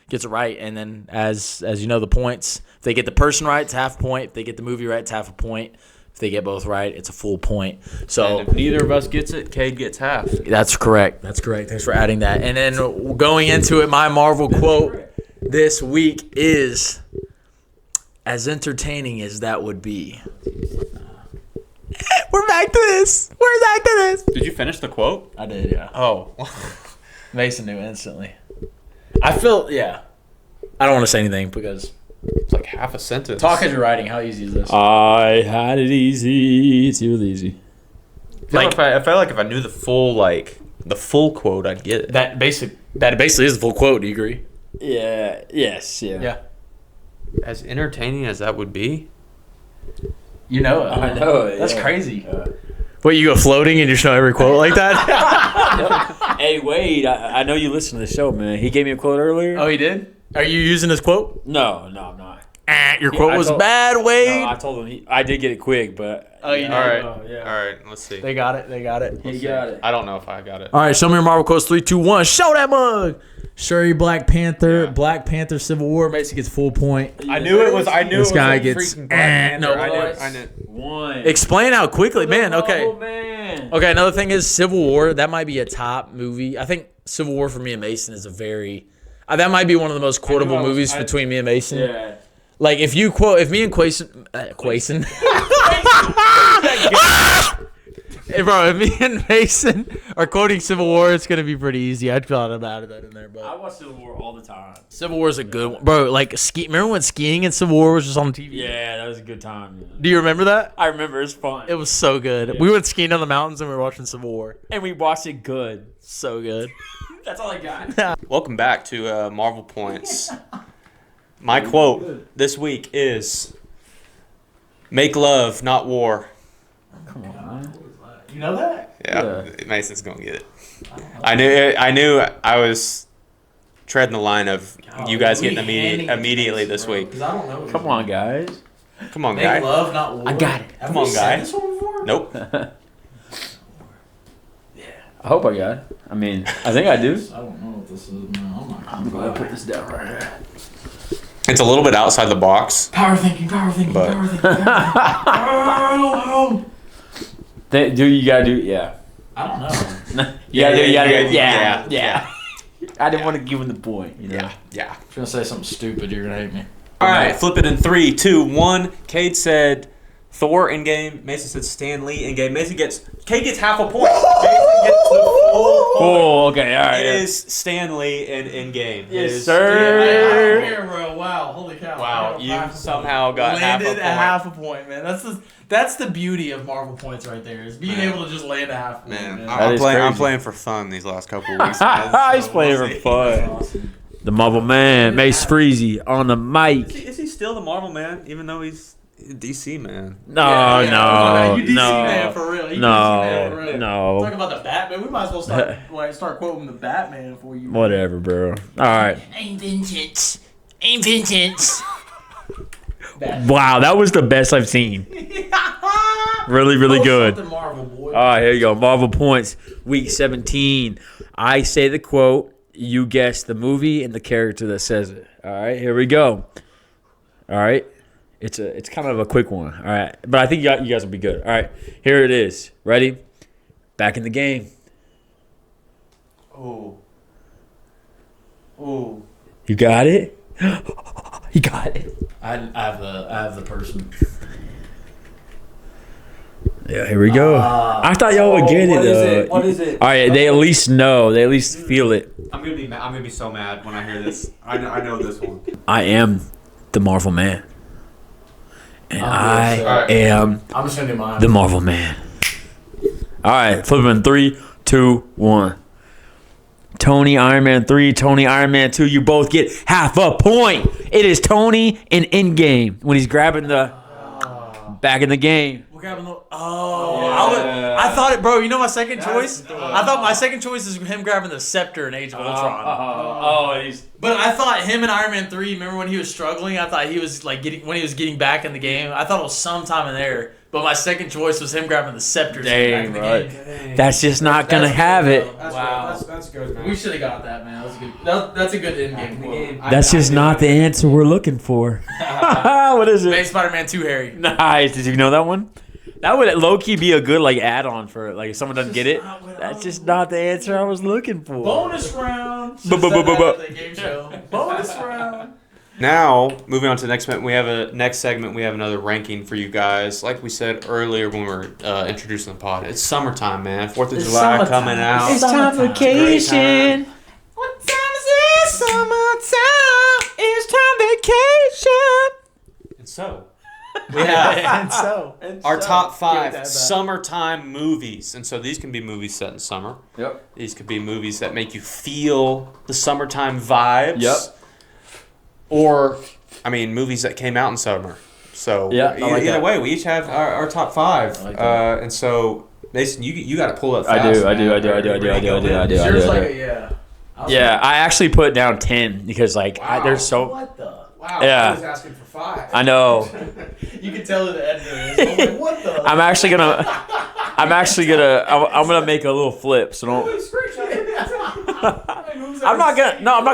Gets it right, and then as you know, the points. If they get the person right, it's half a point. If they get the movie right, it's half a point. If they get both right, it's a full point. So and if neither of us gets it, Cade gets half. That's correct. Thanks for adding that. And then going into it, my Marvel quote this week is, as entertaining as that would be. We're back to this. Did you finish the quote? I did, yeah. Oh. Mason knew instantly. I feel, I don't want to say anything because it's like half a sentence. Talk as you're writing. How easy is this? I had it easy. It's really easy. I feel like if I knew the full quote, I'd get it. That basically is the full quote. Do you agree? Yeah. Yes. Yeah. Yeah. As entertaining as that would be. You know it. I know it. That's crazy. What, you go floating and you just know every quote like that? Hey, Wade, I know you listen to the show, man. He gave me a quote earlier. Oh, he did? Are you using his quote? No, I'm not. Your quote was bad, Wade. No, I told him I did get it quick, but... Oh, you did? All right. Oh, yeah. All right, let's see. They got it. He got it. I don't know if I got it. All right, show me your Marvel quotes. 3, 2, 1. Show that mug. Shuri, Black Panther. Yeah. Black Panther, Civil War. Basically gets full point. I knew it was. This guy gets. freaking Black Panther. No, I knew. One. Explain how quickly, man. Okay. Oh, man. Okay. Another thing is Civil War. That might be a top movie. I think Civil War for me and Mason is a very. That might be one of the most quotable movies between me and Mason. Yeah. Like if me and Quason. Hey, bro, if me and Mason are quoting Civil War, it's gonna be pretty easy. I thought about that in there, but I watch Civil War all the time. Civil War is a good one, bro. Like remember when skiing in Civil War was just on TV? Yeah, that was a good time. Yeah. Do you remember that? I remember. It's fun. It was so good. Yeah. We went skiing down the mountains and we were watching Civil War. And we watched it good. So good. That's all I got. Welcome back to Marvel Points. My quote this week is, "Make love, not war." Come on. You know that? Yeah, Mason's gonna get it. I knew I was treading the line of you guys getting immediately this week. I don't know. Come on, guys. Come on, Make guy. love, not war. I got it. Come on, guy. This one before? Nope. I hope I got it. I mean, I think I do. I don't know what this is. No, I'm going to put this down right here. It's a little bit outside the box. Power thinking. But- You gotta do, yeah. I don't know. You gotta do, yeah. yeah. I didn't want to give him the point, you know. Yeah. If you're gonna say something stupid, you're gonna hate me. All right, flip it in 3, 2, 1. Cade said Thor in game. Mason said Stan Lee in game. Cade gets half a point. Mason gets the full point. Oh, okay, all right. It is Stan Lee in game. Yes, sir. Here, bro. Wow, holy cow. Wow, you somehow got landed half a point. a point, man. That's the beauty of Marvel points right there, is being able to just land a half point. Man, Man. I'm crazy. playing for fun these last couple of weeks. Man. He's playing for fun. Awesome. The Marvel Man, Mace Freezy on the mic. Is he still the Marvel man, even though he's a DC man? No, You DC man no. for real. You No, DC man for real. no. Talk about the Batman. We might as well start quoting the Batman for you. Whatever, bro. All right. I'm vengeance. I'm vengeance. Wow, that was the best I've seen. Really, really good. Something Marvel, boy. All right, here you go. Marvel Points, Week 17. I say the quote. You guess the movie and the character that says it. All right, here we go. All right. It's kind of a quick one. All right, but I think you guys will be good. All right, here it is. Ready? Back in the game. Ooh. Ooh. You got it. You got it. I have the person. Yeah, here we go. I thought y'all would get it though. What is it? All right, they at least know. They at least feel it. I'm gonna be so mad when I hear this. I know this one. I am the Marvel Man, and I Alright. am I'm just gonna do mine. the Marvel Man. All right, flip in 3, 2, 1. Tony Iron Man 3, Tony Iron Man 2. You both get half a point. It is Tony in Endgame when he's grabbing the back in the game. We're grabbing the. I thought it, bro. You know my second choice? I thought my second choice is him grabbing the scepter in Age of Ultron. But I thought him in Iron Man 3. Remember when he was struggling? I thought he was like getting back in the game. I thought it was sometime in there. But my second choice was him grabbing the scepter. Dang, back right. in the game. That's just not gonna have it. Wow. That's good, man. We should have got that, man. That was a good. That's a good in-game quote. That's just not the answer we're looking for. What is Made it? Spider-Man 2, Harry. Nice. Did you know that one? That would low key be a good like add-on for like if someone doesn't get it. That's just not the answer I was looking for. Bonus round. Bu-bu-bu-bu-bu. Game show. Bonus round. Now, moving on to the next segment, we have another ranking for you guys. Like we said earlier when we were introducing the pod, it's summertime, man. 4th of July coming out. It's time vacation. What time is it? Summertime. It's time vacation. And so, we have And so. our top Give 5 that back. summertime movies. And so these can be movies set in summer. Yep. These could be movies that make you feel the summertime vibes. Yep. Or, I mean, movies that came out in summer. So, Yeah, I like either that. way, we each have our top 5. I like that. And so, Mason, you got to pull up I fast. do. I do. Is yours like yeah. Yeah, I actually put down 10 because like there's so What the? Wow, Yeah. I was asking for 5. I know. You can tell who the editor is. I'm like, what the? I'm gonna make a little flip. So don't. I'm not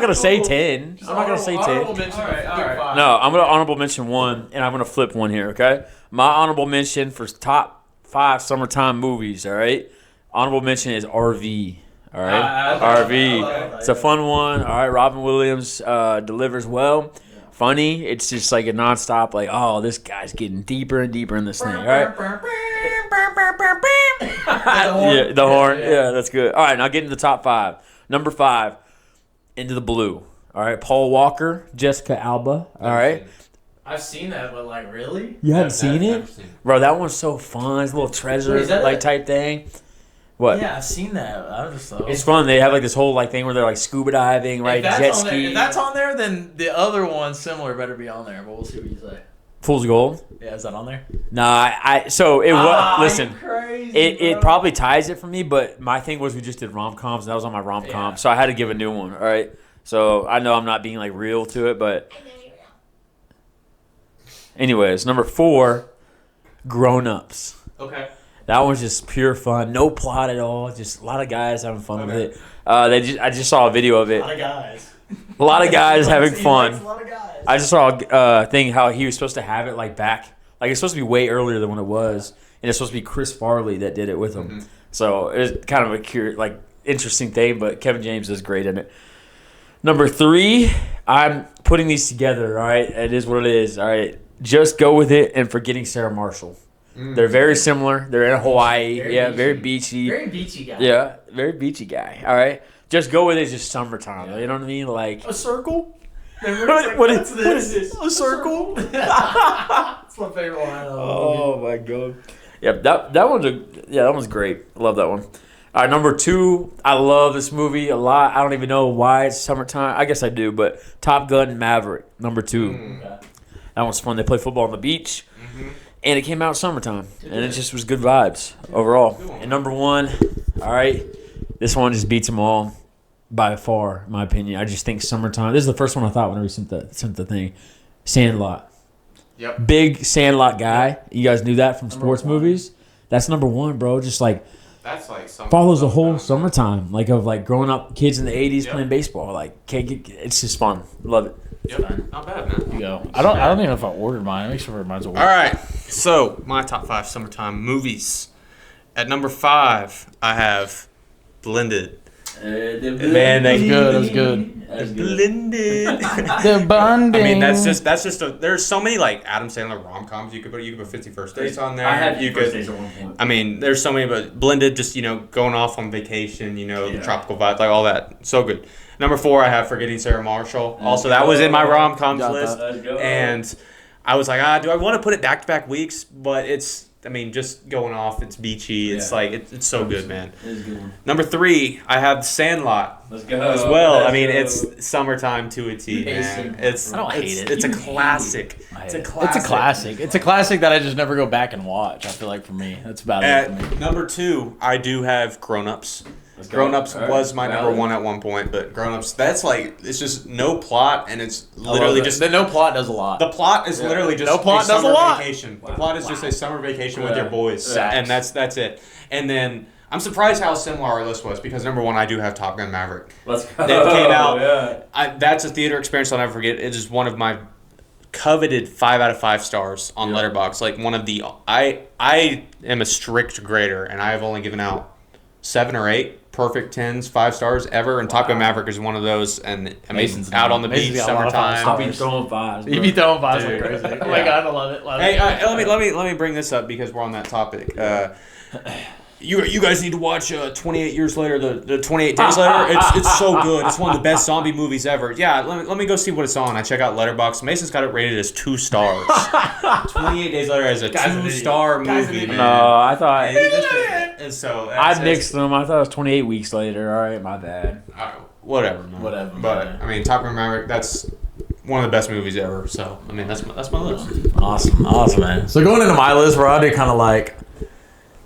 gonna say 10. I'm not gonna say 10. All right. No, I'm gonna honorable mention 1, and I'm gonna flip 1 here. Okay, my honorable mention for top 5 summertime movies. All right, honorable mention is RV. All right, RV. It's a fun one. All right, Robin Williams delivers well. Funny. It's just like a nonstop. Like, oh, this guy's getting deeper and deeper in this thing. All right. Yeah, the horn. Yeah, that's good. All right, now get into the top 5. Number 5, Into the Blue. All right, Paul Walker, Jessica Alba. All right. I've seen that, but like, really? You haven't seen it? Bro, that one's so fun. It's a little treasure Wait, is that like it? type thing. What? Yeah, I've seen that. I was just like, It's fun. They have like this whole like thing where they're like scuba diving, right? Jet ski. If that's on there, then the other one similar better be on there. But we'll see what you say. Fool's Gold. Yeah, is that on there? Nah, so it was. Listen, crazy, it probably ties it for me, but my thing was we just did rom coms, and that was on my rom com, Yeah. so I had to give a new one. All right. So I know I'm not being like real to it, but anyways, number 4, Grown Ups. Okay. That one's just pure fun, no plot at all. Just a lot of guys having fun with it. I just saw a video of it. A lot of guys. A lot of guys having He fun. likes a lot of guys. I just saw a thing how he was supposed to have it like back, like it's supposed to be way earlier than when it was, and it's supposed to be Chris Farley that did it with him. Mm-hmm. So it was kind of a interesting thing, but Kevin James is great in it. Number 3, I'm putting these together. All right, it is what it is. All right, Just Go With It and Forgetting Sarah Marshall. They're very similar. They're in Hawaii. Very beachy. Very beachy guy. Yeah, very beachy guy. All right, Just Go With It is just summertime. You know what I mean? Like A circle? what is this? A circle? That's my favorite line. Oh my god. Yep, that one's great. I love that one. All right, number 2, I love this movie a lot. I don't even know why it's summertime. I guess I do, but Top Gun Maverick, number 2. Okay. That one's fun. They play football on the beach, and it came out summertime, and it just was good vibes overall. And number 1, all right, this one just beats them all by far, in my opinion. I just think summertime. This is the first one I thought whenever we sent the thing. Sandlot. Yep. Big Sandlot guy. You guys knew that from sports movies? That's number 1, bro. Just like That's like something. follows the whole summertime, like of like growing up, kids in the '80s playing baseball. Like, it's just fun. Love it. Yep. Not bad, man. You go. I don't even know if I ordered mine. Make sure mine's ordered. All right. So my top 5 summertime movies. At number 5, I have Blended. Man, that's good. That was good. Blended. The bonding. I mean, that's just there's so many like Adam Sandler rom-coms you could put 51st Dates on there. I had you First could. Dates at one point. I mean, there's so many, but Blended, just going off on vacation, the tropical vibe, like all that, so good. Number 4, I have Forgetting Sarah Marshall. Also, that was in my rom-coms list, Let's go. and I was like, do I want to put it back-to-back weeks? But just going off, it's beachy. It's like it's so good, man. It is a good one. Number 3, I have Sandlot. Let's go. As well. Let's I mean, go. it's summertime to a T, man. It's I don't hate it. It's a You classic. It's a classic. It's a classic. It's a classic that I just never go back and watch. I feel like for me, that's about it for me. At number 2, I do have Grown Ups. Let's go. Grown Ups All right. was my number Valid. 1 at one point, but Grown Ups, that's like, it's just no plot, and it's literally just. the no plot does a lot. The plot is literally just No plot a does a summer lot. vacation. The plot is just a summer vacation with Yeah. your boys, Facts. and that's it. And then I'm surprised how similar our list was, because number 1, I do have Top Gun Maverick. Let's go. It came out. Yeah. That's a theater experience I'll never forget. It is one of my coveted 5 out of 5 stars on Letterboxd. Like one of the I am a strict grader, and I have only given out 7 or 8 perfect 10s, 5 stars ever, and Top Gun Maverick is one of those. And I mean, Mason's out on the Mason's beach, got a lot of five summertime. I'll be throwing 5s. You be throwing vibes like Dude. crazy. Oh my god, I love it. Love Hey, it. let me bring this up because we're on that topic. You guys need to watch 28 Years Later, the 28 Days Later. It's so good. It's one of the best zombie movies ever. Yeah, let me go see what it's on. I check out Letterboxd. Mason's got it rated as 2 stars. 28 Days Later is a 2-star movie, man. No, I thought And so I that's- nixed them. I thought it was 28 weeks later. All right, my bad. whatever, man. Whatever, But man. I mean, Top Gun Maverick. That's one of the best movies ever. So I mean, that's my list. Awesome, man. So going into my list, where I did kind of like,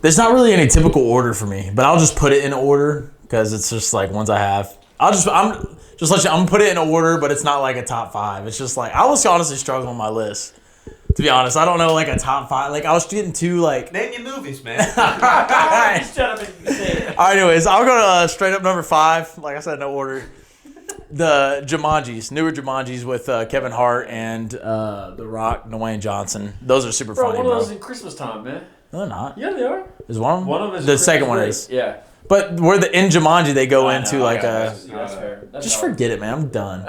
there's not really any typical order for me, but I'll just put it in order because it's just like ones I have. I'm gonna put it in order, but it's not like a top 5. It's just like I was honestly struggling with my list. To be honest, I don't know like a top 5. Like I was getting too like. Name your movies, man. All right, anyways, I'll go to straight up number 5. Like I said, no order. The Jumanjis, newer Jumanjis with Kevin Hart and The Rock, Dwayne Johnson. Those are super funny, One of bro. those in Christmas time, man. No, they're not. Yeah, they are. Is one of them? One of them is The Christmas second one break. is. Yeah. But where in Jumanji they go into like a. That's fair. That's Just valid. forget it, man. I'm done.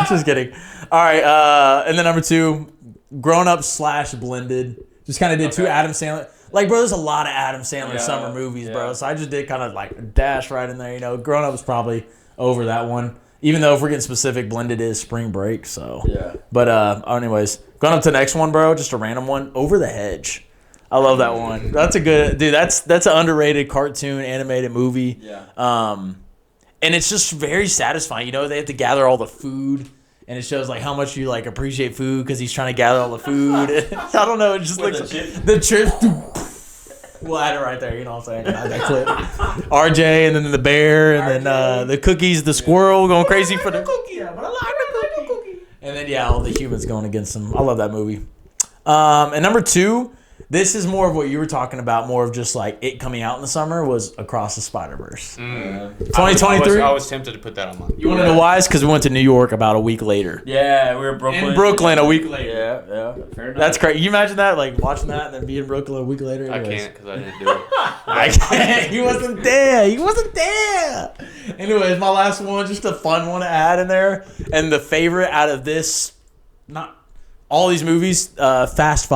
Just kidding. All right, and then number 2, Grown Up / Blended. Just kind of did 2 Adam Sandler. Like, bro, there's a lot of Adam Sandler summer movies, bro. So I just did kind of like a dash right in there. You know, Grown Up was probably over that one. Even though if we're getting specific, Blended is Spring Break. So. Yeah. But anyways, going up to the next one, bro. Just a random one. Over the Hedge. I love that one. That's a good dude. That's an underrated cartoon animated movie. Yeah. And it's just very satisfying. You know, they have to gather all the food, and it shows like how much you like appreciate food because he's trying to gather all the food. I don't know. It just looks the chip. We'll add it right there. You know what I'm saying? Add that clip. RJ, and then the bear, and then the cookies, the squirrel going crazy for the cookie. Yeah, but I like the cookie. And then all the humans going against them. I love that movie. And number 2. This is more of what you were talking about, more of just like it coming out in the summer, was Across the Spider-Verse. 2023. I was tempted to put that on mine. You want to know why? Because we went to New York about a week later. Yeah, we were in Brooklyn. In Brooklyn a week later. Yeah. Fair enough. That's crazy. You imagine that? Like watching that and then being in Brooklyn a week later? I Anyways. can't because I didn't do it. I can't. He wasn't there. He wasn't there. Anyways, my last one, just a fun one to add in there. And the favorite out of this, not all these movies, Fast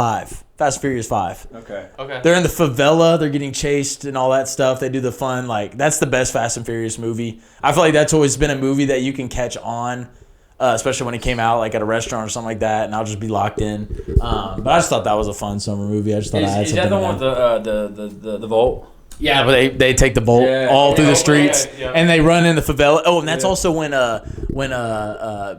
Furious 5. Okay. They're in the favela. They're getting chased and all that stuff. They do the fun. Like, that's the best Fast and Furious movie. I feel like that's always been a movie that you can catch on, especially when it came out like at a restaurant or something like that, and I'll just be locked in. But I just thought that was a fun summer movie. I just thought I had Is something that the to one add. with the vault? Yeah, but they take the bolt all through the streets, and they run in the favela. Oh, and that's also when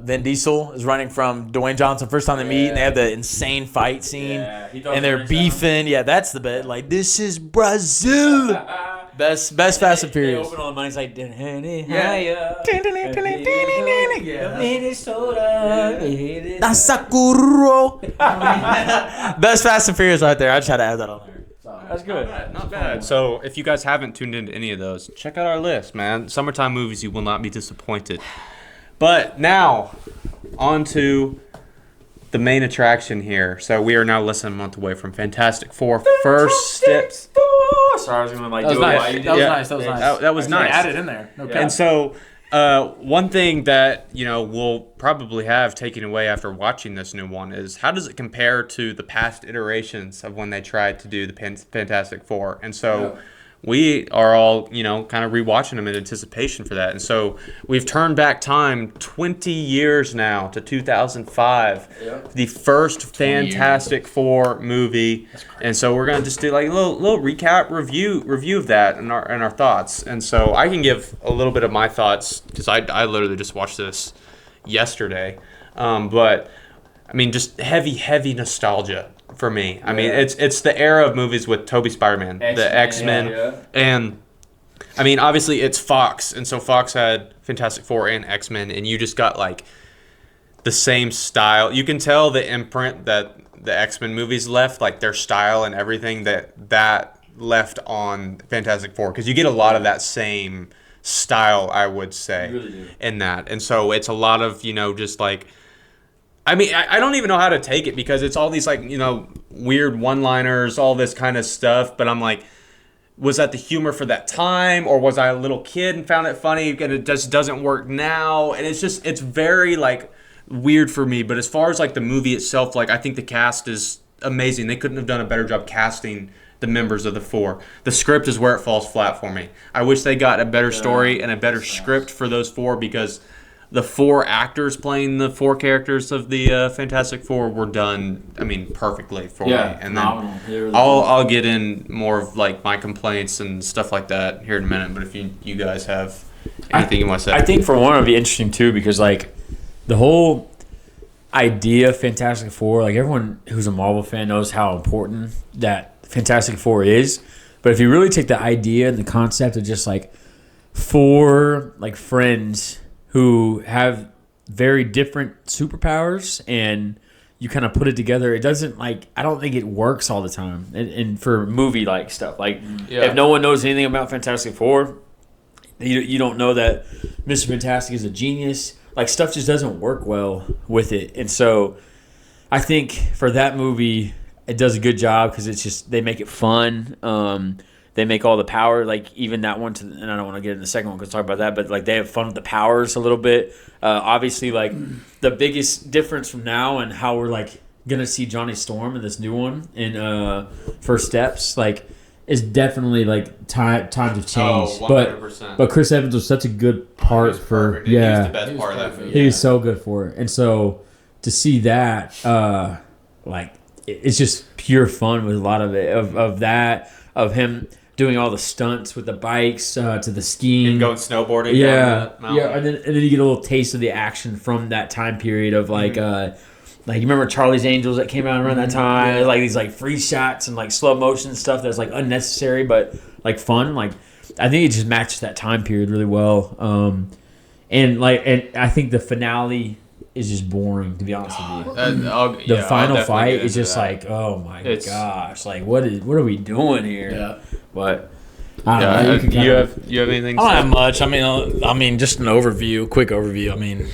Vin Diesel is running from Dwayne Johnson first time they meet, and they have the insane fight scene, and they're beefing. Yeah, that's the best. Like, this is Brazil. Best Fast and Furious. They open all the money. It's like, Nasakuro. Best Fast and Furious right there. I just had to add that on there. That's good. Not bad. So if you guys haven't tuned into any of those, check out our list, man. Summertime movies, you will not be disappointed. But now, on to the main attraction here. So we are now less than a month away from Fantastic Four first steps. Sorry, I was gonna like That was do it nice. while you That was did it. nice. That was nice. That was nice. Add it in there. No And so, one thing that we'll probably have taken away after watching this new one is how does it compare to the past iterations of when they tried to do the Fantastic Four? And so, we are all kind of rewatching them in anticipation for that. And so we've turned back time 20 years now to 2005, the first Fantastic Four movie. And so we're gonna just do like a little recap review of that and our thoughts. And so I can give a little bit of my thoughts because I literally just watched this yesterday. But I mean, just heavy nostalgia for me. I mean, it's the era of movies with Tobey Spider-Man, the X-Men, and I mean, obviously it's Fox, and so Fox had Fantastic Four and X-Men, and you just got like the same style. You can tell the imprint that the X-Men movies left, like their style and everything that left on Fantastic Four, because you get a lot of that same style, I would say, in that, and so it's a lot of just like. I mean, I don't even know how to take it because it's all these like, weird one-liners, all this kind of stuff. But I'm like, was that the humor for that time? Or was I a little kid and found it funny and it just doesn't work now? And it's very like weird for me. But as far as like the movie itself, like I think the cast is amazing. They couldn't have done a better job casting the members of the four. The script is where it falls flat for me. I wish they got a better story and a better script for those four because the four actors playing the four characters of the Fantastic Four were done, I mean, perfectly for me. And then I'll get in more of like my complaints and stuff like that here in a minute. But if you guys have anything you want to say, I think for one it'd be interesting too because like the whole idea of Fantastic Four, like everyone who's a Marvel fan knows how important that Fantastic Four is. But if you really take the idea and the concept of just like four like friends who have very different superpowers and you kind of put it together, it doesn't like, I don't think it works all the time. And for movie like stuff, like if no one knows anything about Fantastic Four, you don't know that Mr. Fantastic is a genius. Like stuff just doesn't work well with it. And so I think for that movie, it does a good job because it's just, they make it fun. They make all the power, like even that one, and I don't want to get in the second one because talk about that, but like they have fun with the powers a little bit. Obviously, like the biggest difference from now and how we're like gonna see Johnny Storm in this new one in First Steps, like is definitely like times have changed. Oh, 100%. But Chris Evans was such a good part for He was the best part of that movie. He was so good for it, and so to see that, like it's just pure fun with a lot of it of him doing all the stunts with the bikes to the skiing and going snowboarding. Yeah, down the and then you get a little taste of the action from that time period of like like you remember Charlie's Angels that came out around that time, like these like free shots and like slow motion stuff that's like unnecessary but like fun. Like I think it just matches that time period really well. And I think the finale is just boring, to be honest with you. The final fight is just like, oh my gosh, like what are we doing here? Yeah. But I don't know. You have anything? I don't have much. I mean, just an overview, quick overview. I mean,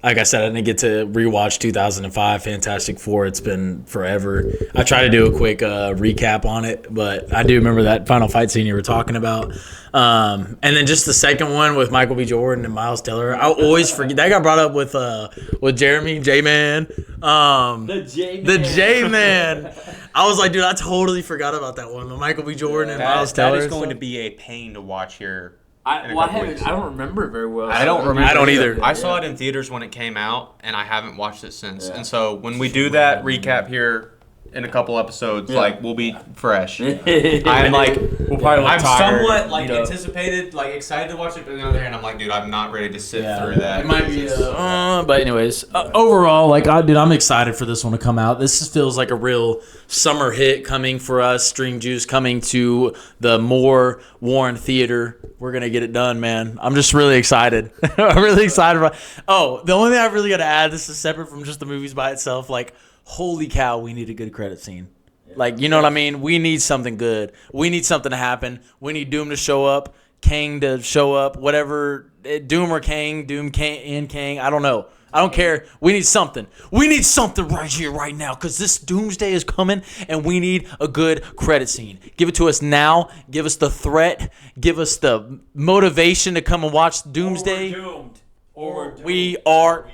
like I said, I didn't get to rewatch 2005 Fantastic Four. It's been forever. I tried to do a quick recap on it, but I do remember that final fight scene you were talking about. And then just the second one with Michael B. Jordan and Miles Teller. I always forget that got brought up with Jeremy J-Man. The J-Man. I was like, dude, I totally forgot about that one. The Michael B. Jordan and Miles Teller. That is going to be a pain to watch here. I don't remember it very well. I don't remember. I don't either. I saw it in theaters when it came out, and I haven't watched it since. And so when we do that recap here in a couple episodes, like we'll be fresh. I'm like, I'm somewhat like anticipated, like excited to watch it, but on the other hand, I'm like, dude, I'm not ready to sit through that. It might be. But anyways, overall, like, dude, I'm excited for this one to come out. This feels like a real summer hit coming for us. Stream Juice coming to the Moore Warren Theater. We're gonna get it done, man. I'm just really excited. I'm really excited about. Oh, the only thing I really got to add. This is separate from just the movies by itself. Like, holy cow, we need a good credit scene. Like, you know what I mean? We need something good. We need something to happen. We need Doom to show up, Kang to show up, whatever. Doom or Kang, Doom Kang, and Kang. I don't know. I don't care. We need something. We need something right here, right now, because this Doomsday is coming, and we need a good credit scene. Give it to us now. Give us the threat. Give us the motivation to come and watch Doomsday. We are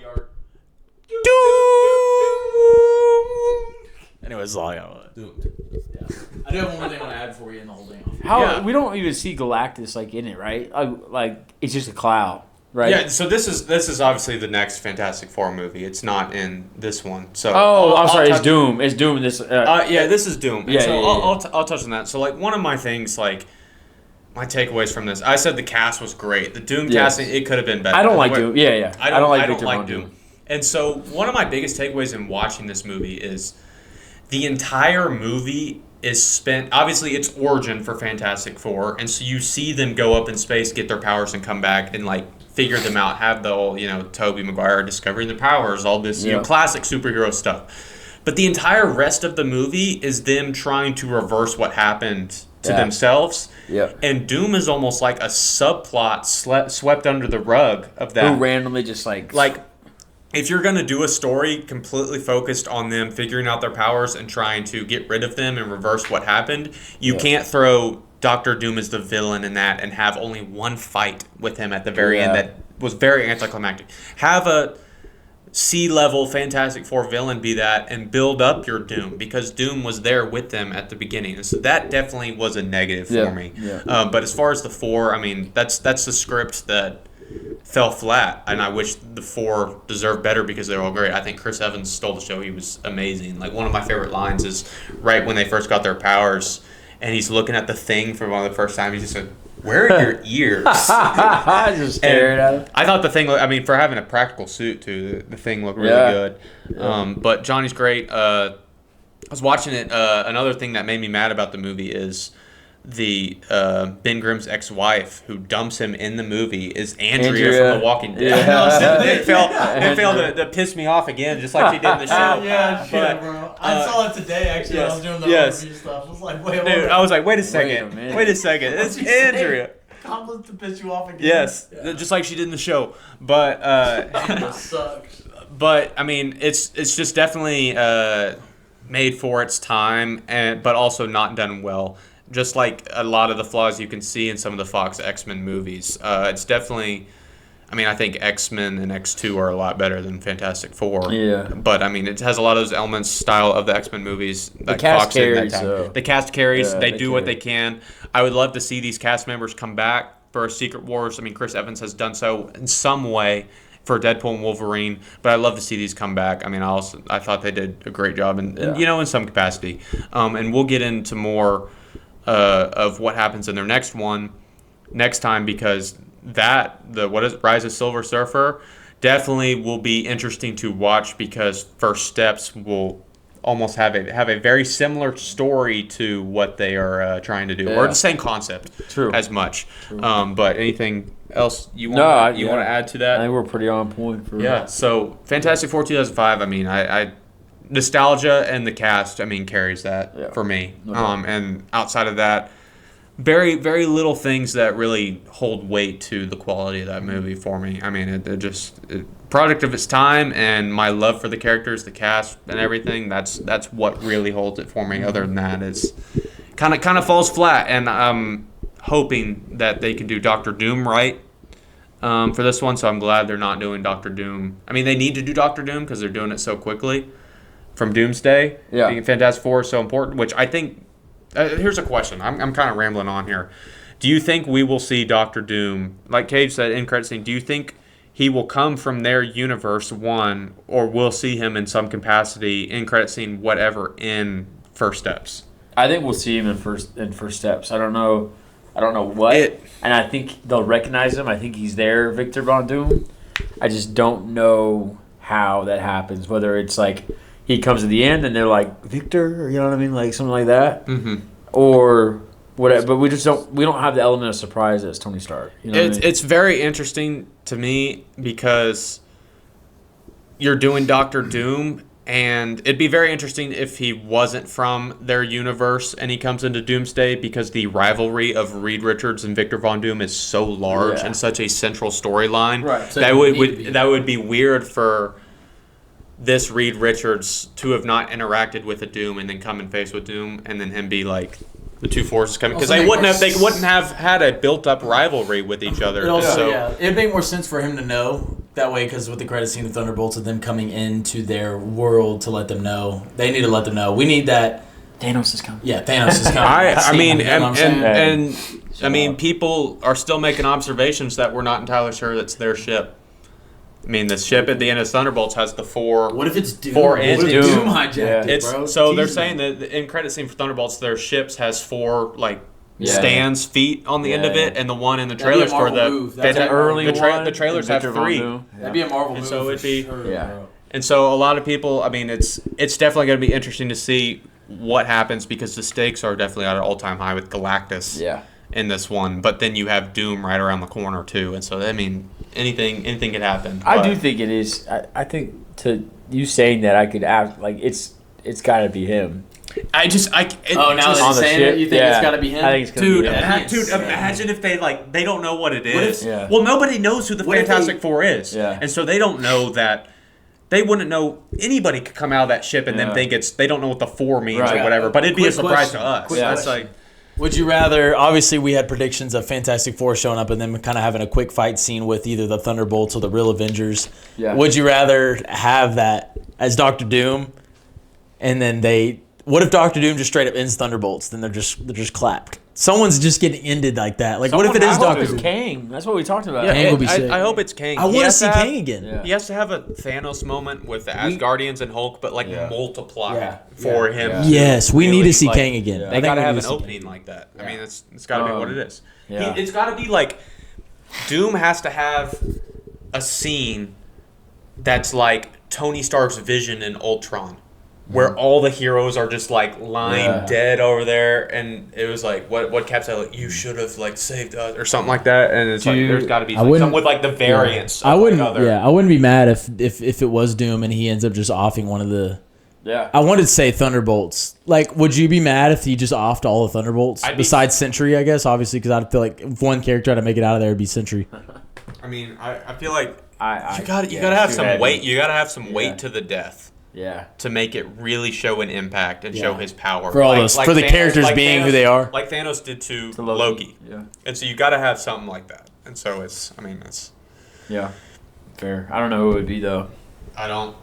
doomed. Anyways, that's all I got. Doomed. Yeah. I do have one more thing I want to add for you in the whole thing. How we don't even see Galactus like in it, right? Like it's just a cloud, right? Yeah, so this is obviously the next Fantastic Four movie. It's not in this one. So I'm sorry. It's touch- Doom. It's Doom in this. Yeah, this is Doom. And Yeah, so yeah, yeah. I'll touch on that. So like one of my things, like my takeaways from this, I said the cast was great. The Doom Yes. casting, it could have been better. I don't like Doom. Yeah. I don't like Victor Von Doom. And so one of my biggest takeaways in watching this movie is the entire movie is spent, obviously it's origin for Fantastic Four, and so you see them go up in space, get their powers, and come back and like figure them out, have the whole, Tobey Maguire discovering the powers, all this classic superhero stuff. But the entire rest of the movie is them trying to reverse what happened to themselves. Yeah. And Doom is almost like a subplot swept under the rug of that. Who randomly just like If you're going to do a story completely focused on them figuring out their powers and trying to get rid of them and reverse what happened, you can't throw Doctor Doom as the villain in that and have only one fight with him at the very end that was very anticlimactic. Have a C-level Fantastic Four villain be that and build up your Doom, because Doom was there with them at the beginning. And so that definitely was a negative for me. Yeah. But as far as the four, I mean, that's the script that fell flat, and I wish the four deserved better because they're all great. I think Chris Evans stole the show. He was amazing. Like, one of my favorite lines is right when they first got their powers, and he's looking at the Thing for one of the first time. He's just like, "Where are your ears?" I just stared at him. I thought the Thing, I mean, for having a practical suit too, the Thing looked really good. But Johnny's great. I was watching it. Another thing that made me mad about the movie is the Ben Grimm's ex-wife who dumps him in the movie is Andrea from The Walking Dead. Yeah. It failed to piss me off again, just like she did in the show. Bro. I saw it today, actually. yes, I was doing the yes. overview stuff. I was like, wait, Dude, I was like, wait a second. minute. Wait a second. It's Andrea. Compliments to piss you off again. Yes, just like she did in the show. But That sucks. but I mean, it's just definitely made for its time, but also not done well. Just like a lot of the flaws you can see in some of the Fox X-Men movies. It's definitely, I mean, I think X-Men and X2 are a lot better than Fantastic Four. Yeah. But I mean, it has a lot of those elements, style of the X-Men movies. That cast Fox did in that carries, time. though. The cast carries. Yeah, they they do what carry. they can. I would love to see these cast members come back for Secret Wars. I mean, Chris Evans has done so in some way for Deadpool and Wolverine, but I'd love to see these come back. I mean, I thought they did a great job, in some capacity. And we'll get into more of what happens in their next one next time, because Rise of Silver Surfer definitely will be interesting to watch, because First Steps will almost have a very similar story to what they are trying to do, or the same concept as much. But anything else you want to add to that? I think we're pretty on point for So Fantastic Four 2005, I mean, I nostalgia and the cast, I mean, carries that for me. And outside of that, very, very little things that really hold weight to the quality of that movie for me. I mean, it just product of its time, and my love for the characters, the cast, and everything. That's what really holds it for me. Other than that, is kind of falls flat. And I'm hoping that they can do Doctor Doom right for this one. So I'm glad they're not doing Doctor Doom. I mean, they need to do Doctor Doom because they're doing it so quickly. From Doomsday, being Fantastic Four is so important, which I think, here's a question. I'm kind of rambling on here. Do you think we will see Doctor Doom, like Cage said in credit scene, do you think he will come from their universe, one, or we'll see him in some capacity, in credit scene, whatever, in First Steps? I think we'll see him in First Steps. I don't know what, and I think they'll recognize him. I think he's there, Victor Von Doom. I just don't know how that happens, whether it's like he comes at the end and they're like, Victor, or you know what I mean, like something like that, or whatever. But we don't have the element of surprise as Tony Stark. You know It's very interesting to me because you're doing Doctor Doom, And it'd be very interesting if he wasn't from their universe and he comes into Doomsday, because the rivalry of Reed Richards and Victor Von Doom is so large and such a central storyline. Right. So that would be weird for this Reed Richards to have not interacted with a Doom and then come and face with Doom, and then him be like the two forces coming, because they wouldn't have had a built up rivalry with each other. It'd make more sense for him to know that way, because with the credit scene of Thunderbolts and them coming into their world to let them know, they need to let them know. We need that. Thanos is coming. Yeah, Thanos is coming. I mean, people are still making observations that we're not entirely sure that's their ship. I mean, the ship at the end of Thunderbolts has the four. What if it's Doom? Four What if engines. Doom hijacked it, bro? So they're saying that the end credit scene for Thunderbolts, their ships has four stands, feet on the end of it, and the one in the trailers for the early one. The trailers have three. That'd be a Marvel move. So it'd be Bro. And so a lot of people, I mean, it's definitely going to be interesting to see what happens, because the stakes are definitely at an all-time high with Galactus. Yeah. In this one, but then you have Doom right around the corner too, and so I mean, anything could happen. I do think it is. I think to you saying that, I could ask, like, it's got to be him. Now that on you're the saying ship, it, you think it's got to be him? I think it's gonna be him. Dude, imagine if they don't know what it is. Yeah. Well, nobody knows who the Fantastic Four is, Yeah. and so they don't know that. They wouldn't know, anybody could come out of that ship and then think they don't know what the four means Right. or whatever, but it'd be a Quick surprise question. to us. Quick That's question. like, Would you rather, obviously we had predictions of Fantastic Four showing up and then kind of having a quick fight scene with either the Thunderbolts or the real Avengers. Yeah. Would you rather have that as Doctor Doom, and then what if Doctor Doom just straight up ends Thunderbolts? Then they're just clapped. Someone's just getting ended like that. Like, what if it is Doctor Doom? Kang. That's what we talked about. Kang will be sick. I hope it's Kang. I want to see Kang again. Yeah. He has to have a Thanos moment with the Asgardians and Hulk, but multiply Yeah. for him. Yeah. to Yes, we really, need to see like, Kang again. They gotta have an opening like that. I mean, it's gotta be what it is. Yeah. It's gotta be like Doom has to have a scene that's like Tony Stark's vision in Ultron, where all the heroes are just like lying dead over there, and it was like what Cap said, like, you should have like saved us or something like that, and it's like there's got to be something with like the variance. I wouldn't. Of, like, other, I wouldn't be mad if it was Doom and he ends up just offing one of the. Yeah. I wanted to say Thunderbolts. Like, would you be mad if he just offed all the Thunderbolts besides Sentry? I guess obviously, because I'd feel like if one character had to make it out of there, it'd be Sentry. I mean, I feel like you you gotta have some weight. You gotta have some weight to the death. Yeah. To make it really show an impact and show his power. For all those, for the characters being who they are. Like Thanos did to Loki. Loki. Yeah. And so you got to have something like that. And so it's. Yeah. Fair. I don't know who it would be, though.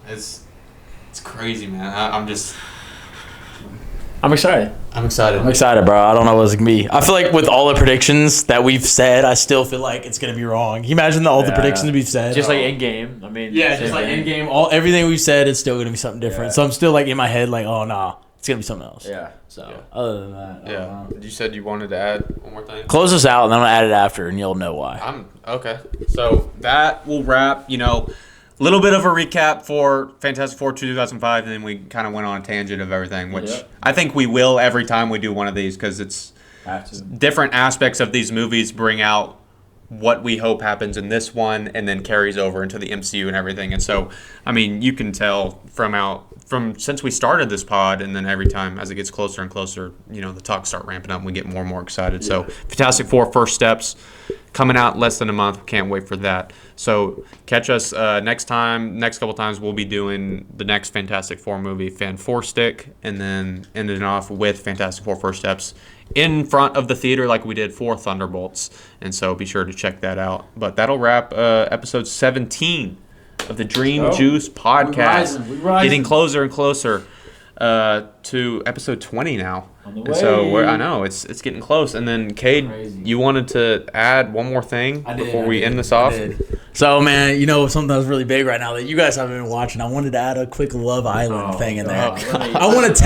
It's crazy, man. I'm excited. I'm excited. I'm excited, bro. I don't know what it's gonna be. I feel like with all the predictions that we've said, I still feel like it's gonna be wrong. Can you imagine all the predictions we've said? Just like Endgame. I mean, just like Endgame. Everything we've said is still gonna be something different. So I'm still like in my head, like, oh nah, it's gonna be something else. Yeah. So other than that, I don't know. You said you wanted to add one more thing. Close us out, and then I'm gonna add it after, and you'll know why. I'm okay. So that will wrap. Little bit of a recap for Fantastic Four 2005, and then we kind of went on a tangent of everything, which I think we will every time we do one of these, because it's different aspects of these movies bring out what we hope happens in this one and then carries over into the MCU and everything. And so, I mean, you can tell from since we started this pod, and then every time as it gets closer and closer, the talks start ramping up and we get more and more excited. So Fantastic Four First Steps coming out in less than a month. Can't wait for that. So catch us next couple times. We'll be doing the next Fantastic Four movie, Fan Four Stick, and then ending off with Fantastic Four First Steps in front of the theater like we did for Thunderbolts. And so be sure to check that out. But that'll wrap episode 17 of the Dream Juice podcast. We're rising. Getting closer and closer to episode 20 now. And so I know it's getting close. And then Cade, you wanted to add one more thing before we end this off. So man, something that's really big right now that you guys haven't been watching. I wanted to add a quick Love Island thing in there. I want to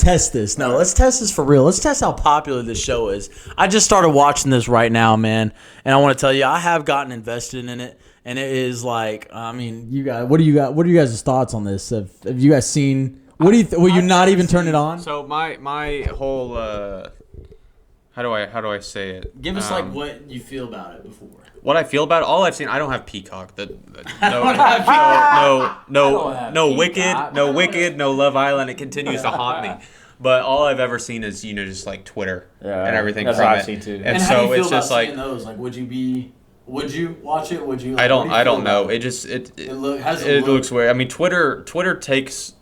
test this. No, let's test this for real. Let's test how popular this show is. I just started watching this right now, man, and I want to tell you, I have gotten invested in it. And it is like, I mean, you guys, what are you guys' thoughts on this? Have you guys seen? What do you? Will you not even turn it on? So my whole how do I say it? Give us like what you feel about it before. What I feel about it, all I've seen, I don't have Peacock. No Wicked, no Love Island. It continues to haunt me. But all I've ever seen is just like Twitter and everything that's from what it. I've seen too. And how do so you feel it's just about like seeing those? Like, would you watch it? Would you? Like, I don't what do you feel know. about It just How does it look? looks weird. I mean, Twitter takes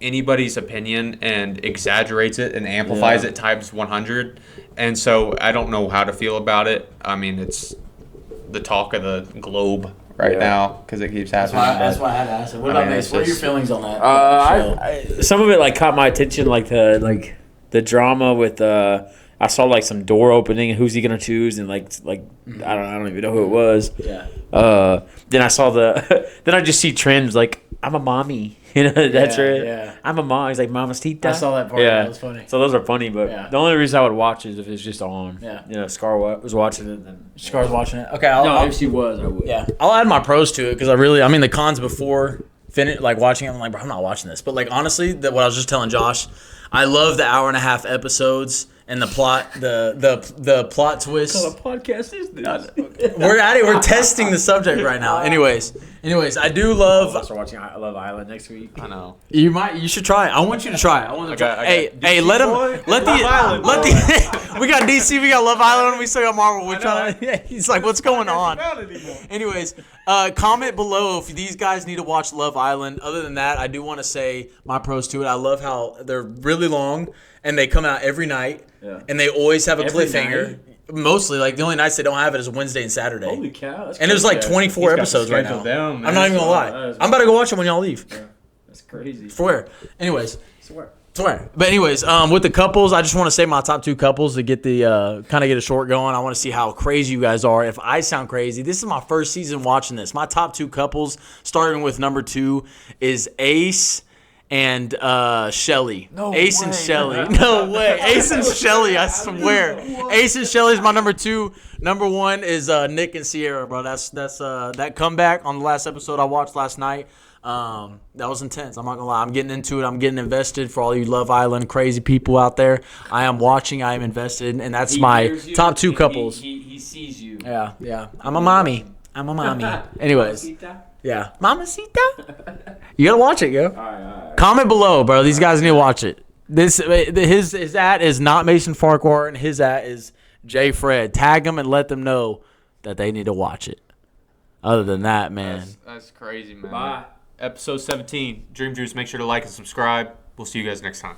anybody's opinion and exaggerates it and amplifies it times 100. And so I don't know how to feel about it. I mean, it's the talk of the globe right now because it keeps happening. That's why I had to ask it. What about Mace? What are your feelings on that? show? Some of it like caught my attention, like the drama with I saw like some door opening and who's he gonna choose and like I don't even know who it was. Yeah. Then I saw then I just see trends like I'm a mommy. That's Yeah, right. yeah. I'm a mom. He's like Mamacita. I saw that part. Yeah, That was funny. So those are funny, but Yeah. the only reason I would watch is if it's just on. Yeah. Scar was watching it. Then Scar's watching it. Okay. if she was, I would. Yeah, I'll add my pros to it because I mean, the cons before like watching it, I'm like, bro, I'm not watching this. But like honestly, what I was just telling Josh, I love the hour-and-a-half episodes and the plot, the plot twist. podcast is this? We're at it. We're testing the subject right now. Anyways, I do love. We're watching Love Island next week. I know. You should try it. I want you to try it. I want to try. I got Hey, let the we got DC, we got Love Island, we still got Marvel. We're trying to. He's like, what's going on? Anyways, comment below if these guys need to watch Love Island. Other than that, I do want to say my pros to it. I love how they're really long and they come out every night, and they always have a Every cliffhanger. night? Mostly, like the only nights they don't have it is Wednesday and Saturday. Holy cow! That's And there's like crazy. 24 episodes right now. Down, man. I'm not even gonna lie. that is- I'm about to go watch them when y'all leave. That's crazy. Swear. Anyways. Swear. But anyways, with the couples, I just want to say my top two couples to get the kind of get a short going. I want to see how crazy you guys are. If I sound crazy, this is my first season watching this. My top two couples, starting with number 2, is Ace and Shelly. Ace and Shelly. No way. Ace and Shelly, I swear. Ace and Shelly is my number 2. Number 1 is Nick and Sierra, bro. That's that comeback on the last episode I watched last night. That was intense. I'm not gonna lie. I'm getting into it. I'm getting invested. For all you Love Island crazy people out there, I am watching. I am invested, and that's my top 2 couples. He sees you. Yeah. I'm a mommy. Anyways, yeah, Mamacita. You gotta watch it, yo. All right. Comment below, bro. These guys need to watch it. His at is not Mason Farquhar, and his at is J Fred. Tag them and let them know that they need to watch it. Other than that, man. That's crazy, man. Bye. Episode 17, Dream Juice. Make sure to like and subscribe. We'll see you guys next time.